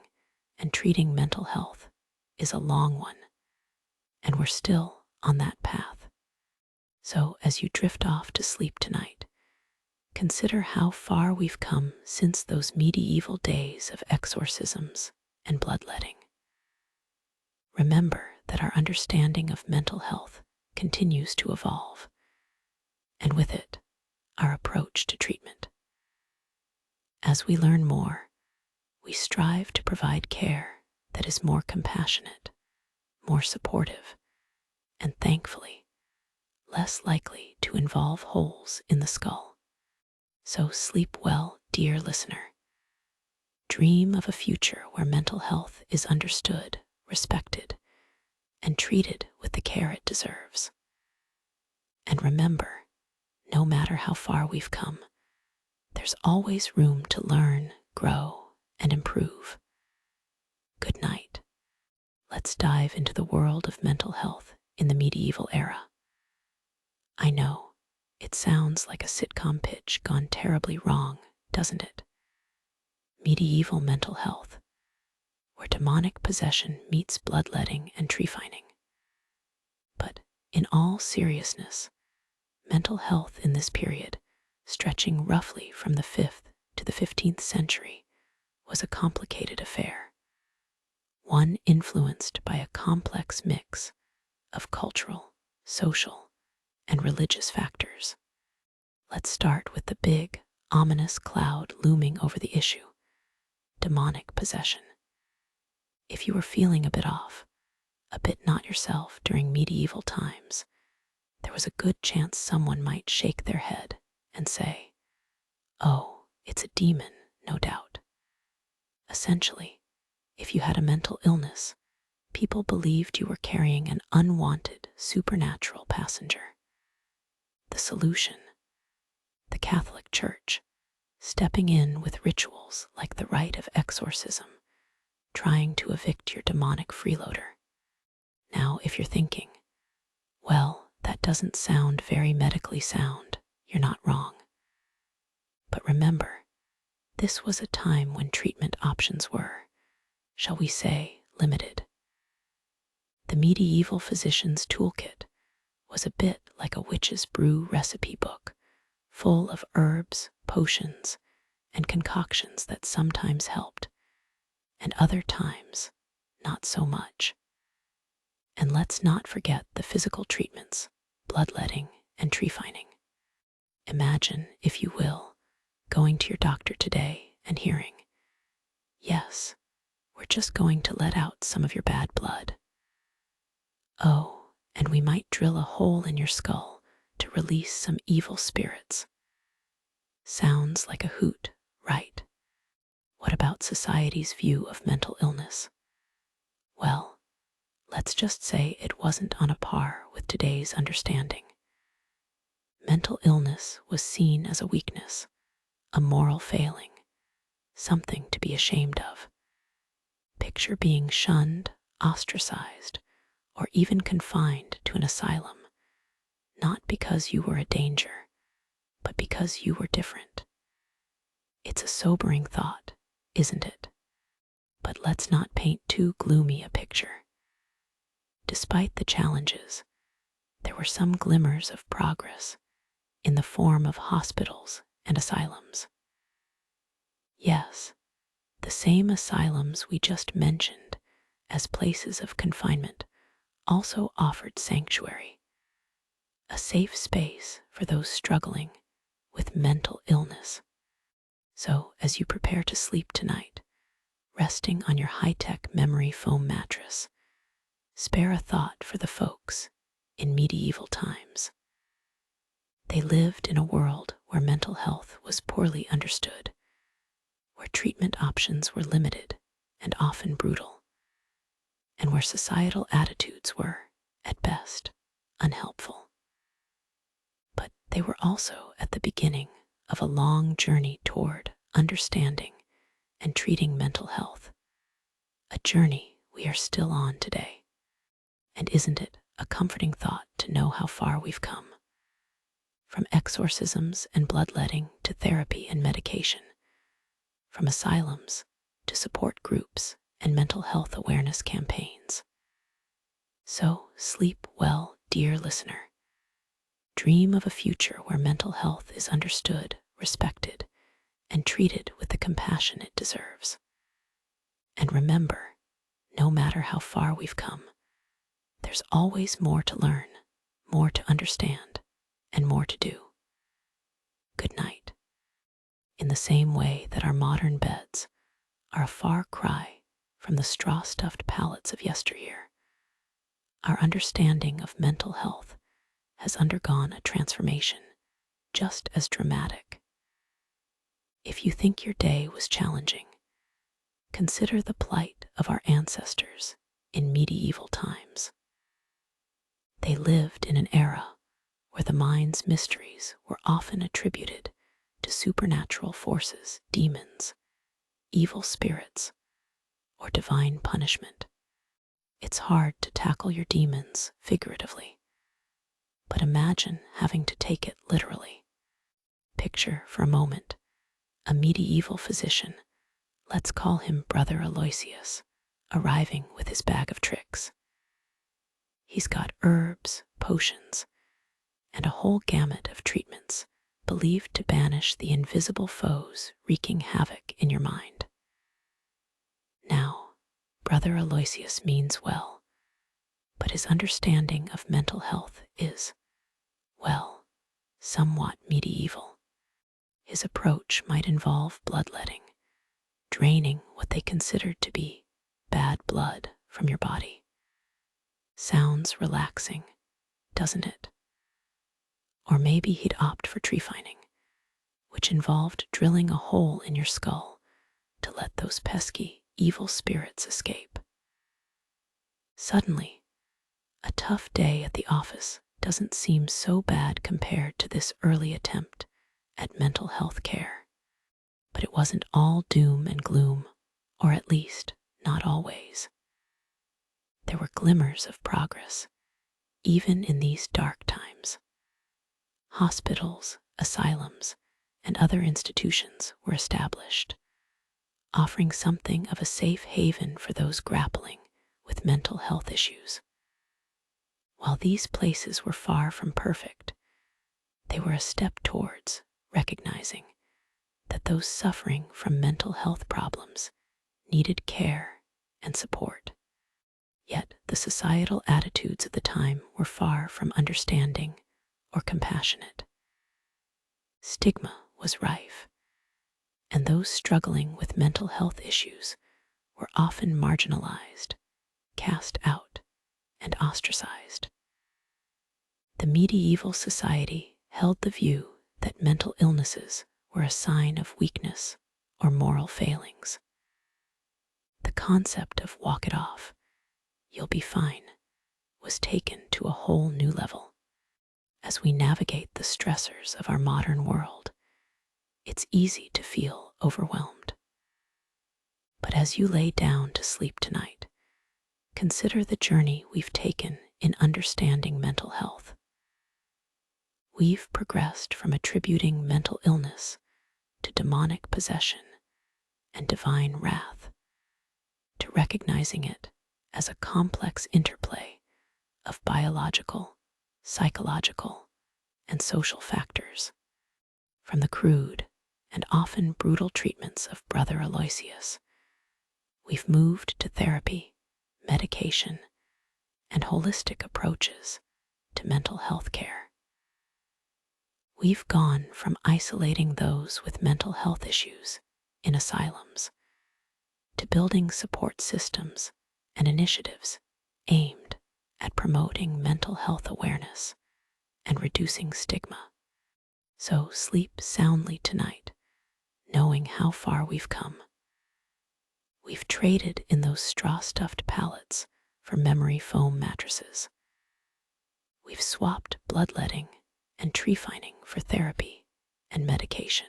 and treating mental health is a long one, and we're still on that path. So as you drift off to sleep tonight, consider how far we've come since those medieval days of exorcisms and bloodletting. Remember that our understanding of mental health continues to evolve, and with it, our approach to treatment. As we learn more, we strive to provide care that is more compassionate, more supportive, and thankfully, less likely to involve holes in the skull. So sleep well, dear listener. Dream of a future where mental health is understood, respected, and treated with the care it deserves. And remember, no matter how far we've come, there's always room to learn, grow, and improve. Good night. Let's dive into the world of mental health in the medieval era. I know, it sounds like a sitcom pitch gone terribly wrong, doesn't it? Medieval mental health, where demonic possession meets bloodletting and tree fining. But in all seriousness, mental health in this period, stretching roughly from the 5th to the 15th century, was a complicated affair, one influenced by a complex mix of cultural, social, and religious factors. Let's start with the big, ominous cloud looming over the issue: demonic possession. If you were feeling a bit off, a bit not yourself during medieval times, there was a good chance someone might shake their head and say, "Oh, it's a demon, no doubt." Essentially, if you had a mental illness, people believed you were carrying an unwanted, supernatural passenger. The solution: the Catholic Church, stepping in with rituals like the rite of exorcism, trying to evict your demonic freeloader. Now, if you're thinking, well, that doesn't sound very medically sound, you're not wrong. But remember, this was a time when treatment options were, shall we say, limited. The medieval physician's toolkit was a bit like a witch's brew recipe book, full of herbs, potions, and concoctions that sometimes helped, and other times not so much. And let's not forget the physical treatments, bloodletting and tree fining. Imagine, if you will, going to your doctor today and hearing, "Yes, we're just going to let out some of your bad blood. Oh, and we might drill a hole in your skull to release some evil spirits." Sounds like a hoot, right? What about society's view of mental illness? Well, let's just say it wasn't on a par with today's understanding. Mental illness was seen as a weakness, a moral failing, something to be ashamed of. Picture being shunned, ostracized, or even confined to an asylum, not because you were a danger, but because you were different. It's a sobering thought, isn't it? But let's not paint too gloomy a picture. Despite the challenges, there were some glimmers of progress in the form of hospitals and asylums. Yes, the same asylums we just mentioned as places of confinement also offered sanctuary, a safe space for those struggling with mental illness. So, as you prepare to sleep tonight, resting on your high-tech memory foam mattress, spare a thought for the folks in medieval times. They lived in a world where mental health was poorly understood, where treatment options were limited and often brutal, and where societal attitudes were, at best, unhelpful. But they were also at the beginning of a long journey toward understanding and treating mental health, a journey we are still on today. And isn't it a comforting thought to know how far we've come? From exorcisms and bloodletting to therapy and medication, from asylums to support groups and mental health awareness campaigns. So sleep well, dear listener. Dream of a future where mental health is understood, respected, and treated with the compassion it deserves. And remember, no matter how far we've come, there's always more to learn, more to understand, and more to do. Good night. In the same way that our modern beds are a far cry from the straw-stuffed pallets of yesteryear, our understanding of mental health has undergone a transformation just as dramatic. If you think your day was challenging, consider the plight of our ancestors in medieval times. They lived in an era where the mind's mysteries were often attributed to supernatural forces, demons, evil spirits, or divine punishment. It's hard to tackle your demons figuratively, but imagine having to take it literally. Picture for a moment a medieval physician, let's call him Brother Aloysius, arriving with his bag of tricks. He's got herbs, potions, and a whole gamut of treatments believed to banish the invisible foes wreaking havoc in your mind. Now, Brother Aloysius means well, but his understanding of mental health is, well, somewhat medieval. His approach might involve bloodletting, draining what they considered to be bad blood from your body. Sounds relaxing, doesn't it? Or maybe he'd opt for tree fining, which involved drilling a hole in your skull to let those pesky, evil spirits escape. Suddenly, a tough day at the office doesn't seem so bad compared to this early attempt at mental health care. But it wasn't all doom and gloom, or at least not always. There were glimmers of progress, even in these dark times. Hospitals, asylums, and other institutions were established, offering something of a safe haven for those grappling with mental health issues. While these places were far from perfect, they were a step towards recognizing that those suffering from mental health problems needed care and support. Yet the societal attitudes of the time were far from understanding or compassionate. Stigma was rife, and those struggling with mental health issues were often marginalized, cast out, and ostracized. The medieval society held the view that mental illnesses were a sign of weakness or moral failings. The concept of walk it off, you'll be fine, was taken to a whole new level. As we navigate the stressors of our modern world, it's easy to feel overwhelmed. But as you lay down to sleep tonight, consider the journey we've taken in understanding mental health. We've progressed from attributing mental illness to demonic possession and divine wrath, to recognizing it as a complex interplay of biological, psychological, and social factors. From the crude and often brutal treatments of Brother Aloysius, we've moved to therapy, medication, and holistic approaches to mental health care. We've gone from isolating those with mental health issues in asylums to building support systems and initiatives aimed at promoting mental health awareness and reducing stigma. So sleep soundly tonight, knowing how far we've come. We've traded in those straw-stuffed pallets for memory foam mattresses. We've swapped bloodletting and tree fining for therapy and medication.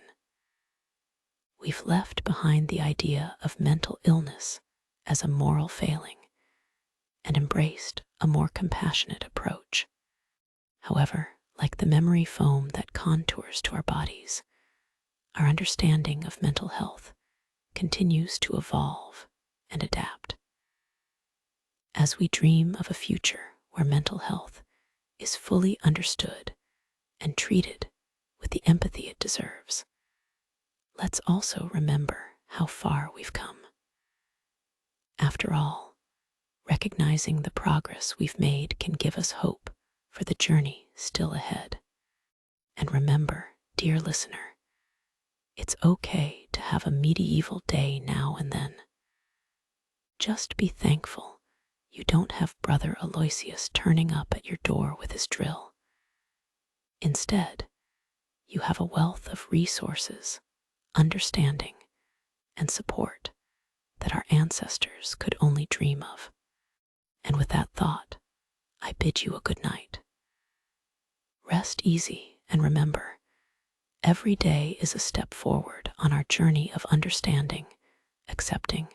We've left behind the idea of mental illness as a moral failing and embraced a more compassionate approach. However, like the memory foam that contours to our bodies, our understanding of mental health continues to evolve and adapt. As we dream of a future where mental health is fully understood and treated with the empathy it deserves, let's also remember how far we've come. After all, recognizing the progress we've made can give us hope for the journey still ahead. And remember, dear listener, it's okay to have a medieval day now and then. Just be thankful you don't have Brother Aloysius turning up at your door with his drill. Instead, you have a wealth of resources, understanding, and support that our ancestors could only dream of. And with that thought, I bid you a good night. Rest easy and remember, every day is a step forward on our journey of understanding, accepting,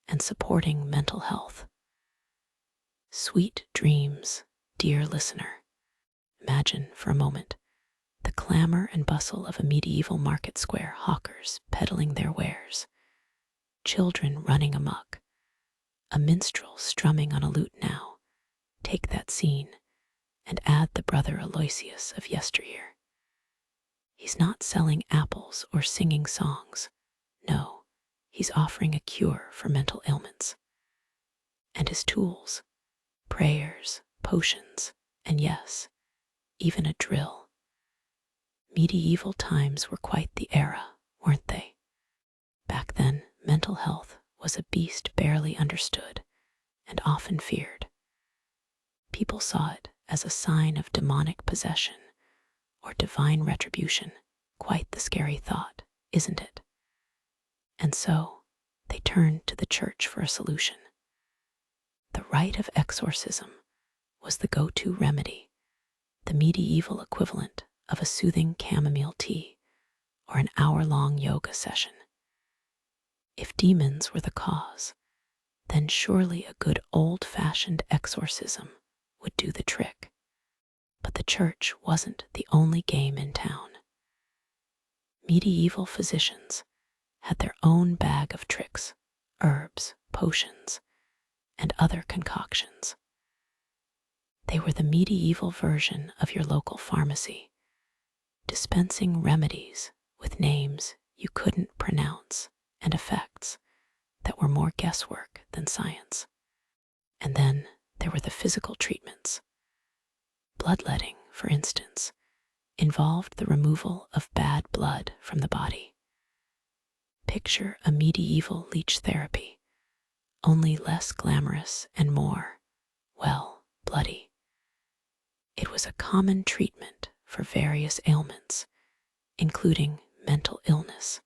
and supporting mental health. Sweet dreams, dear listener. Imagine for a moment the clamor and bustle of a medieval market square, hawkers peddling their wares, children running amok, a minstrel strumming on a lute now. Take that scene and add the Brother Aloysius of yesteryear. He's not selling apples or singing songs. No, he's offering a cure for mental ailments. And his tools, prayers, potions, and yes, even a drill. Medieval times were quite the era, weren't they? Back then, mental health was a beast barely understood and often feared. People saw it as a sign of demonic possession or divine retribution. Quite the scary thought, isn't it? And so, they turned to the church for a solution. The rite of exorcism was the go-to remedy, the medieval equivalent of a soothing chamomile tea or an hour-long yoga session. If demons were the cause, then surely a good old-fashioned exorcism would do the trick. But the church wasn't the only game in town. Medieval physicians had their own bag of tricks, herbs, potions, and other concoctions. They were the medieval version of your local pharmacy, dispensing remedies with names you couldn't pronounce and effects that were more guesswork than science. And then there were the physical treatments. Bloodletting, for instance, involved the removal of bad blood from the body. Picture a medieval leech therapy, only less glamorous and more, well, bloody. It was a common treatment for various ailments, including mental illness.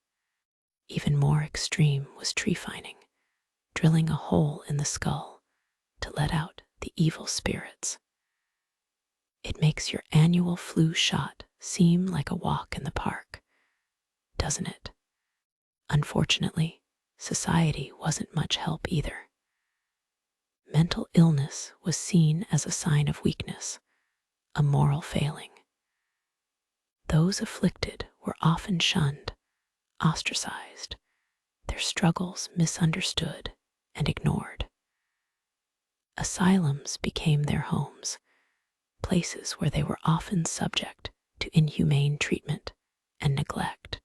Even more extreme was tree fining, drilling a hole in the skull to let out the evil spirits. It makes your annual flu shot seem like a walk in the park, doesn't it? Unfortunately, society wasn't much help either. Mental illness was seen as a sign of weakness, a moral failing. Those afflicted were often shunned, ostracized, their struggles misunderstood and ignored. Asylums became their homes, places where they were often subject to inhumane treatment and neglect.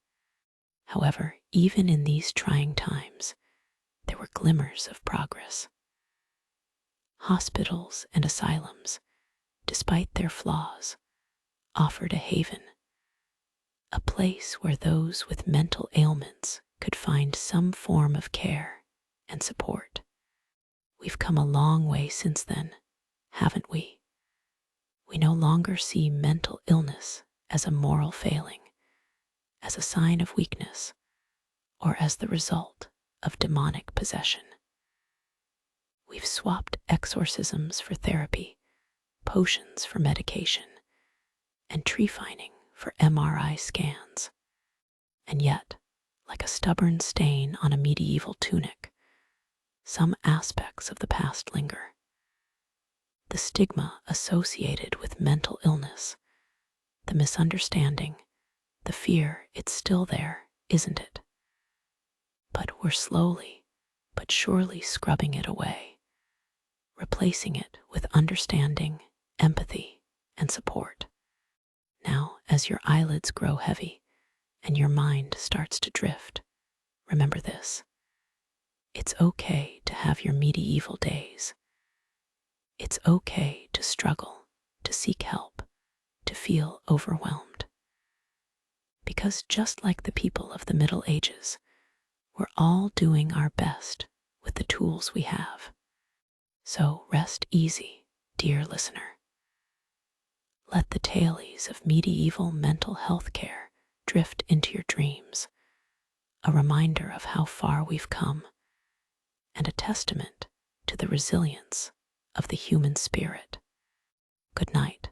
However, even in these trying times, there were glimmers of progress. Hospitals and asylums, despite their flaws, offered a haven, a place where those with mental ailments could find some form of care and support. We've come a long way since then, haven't we? We no longer see mental illness as a moral failing, as a sign of weakness, or as the result of demonic possession. We've swapped exorcisms for therapy, potions for medication, and tree fining for MRI scans. And yet, like a stubborn stain on a medieval tunic, some aspects of the past linger. The stigma associated with mental illness, the misunderstanding, the fear, it's still there, isn't it? But we're slowly, but surely scrubbing it away, replacing it with understanding, empathy, and support. Now, as your eyelids grow heavy and your mind starts to drift, remember this. It's okay to have your medieval days. It's okay to struggle, to seek help, to feel overwhelmed. Because just like the people of the Middle Ages, we're all doing our best with the tools we have. So rest easy, dear listener. Let the tales of medieval mental health care drift into your dreams, a reminder of how far we've come, and a testament to the resilience of the human spirit. Good night.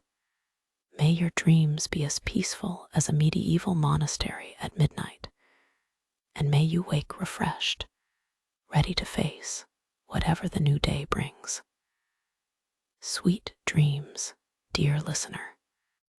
May your dreams be as peaceful as a medieval monastery at midnight, and may you wake refreshed, ready to face whatever the new day brings. Sweet dreams, dear listener.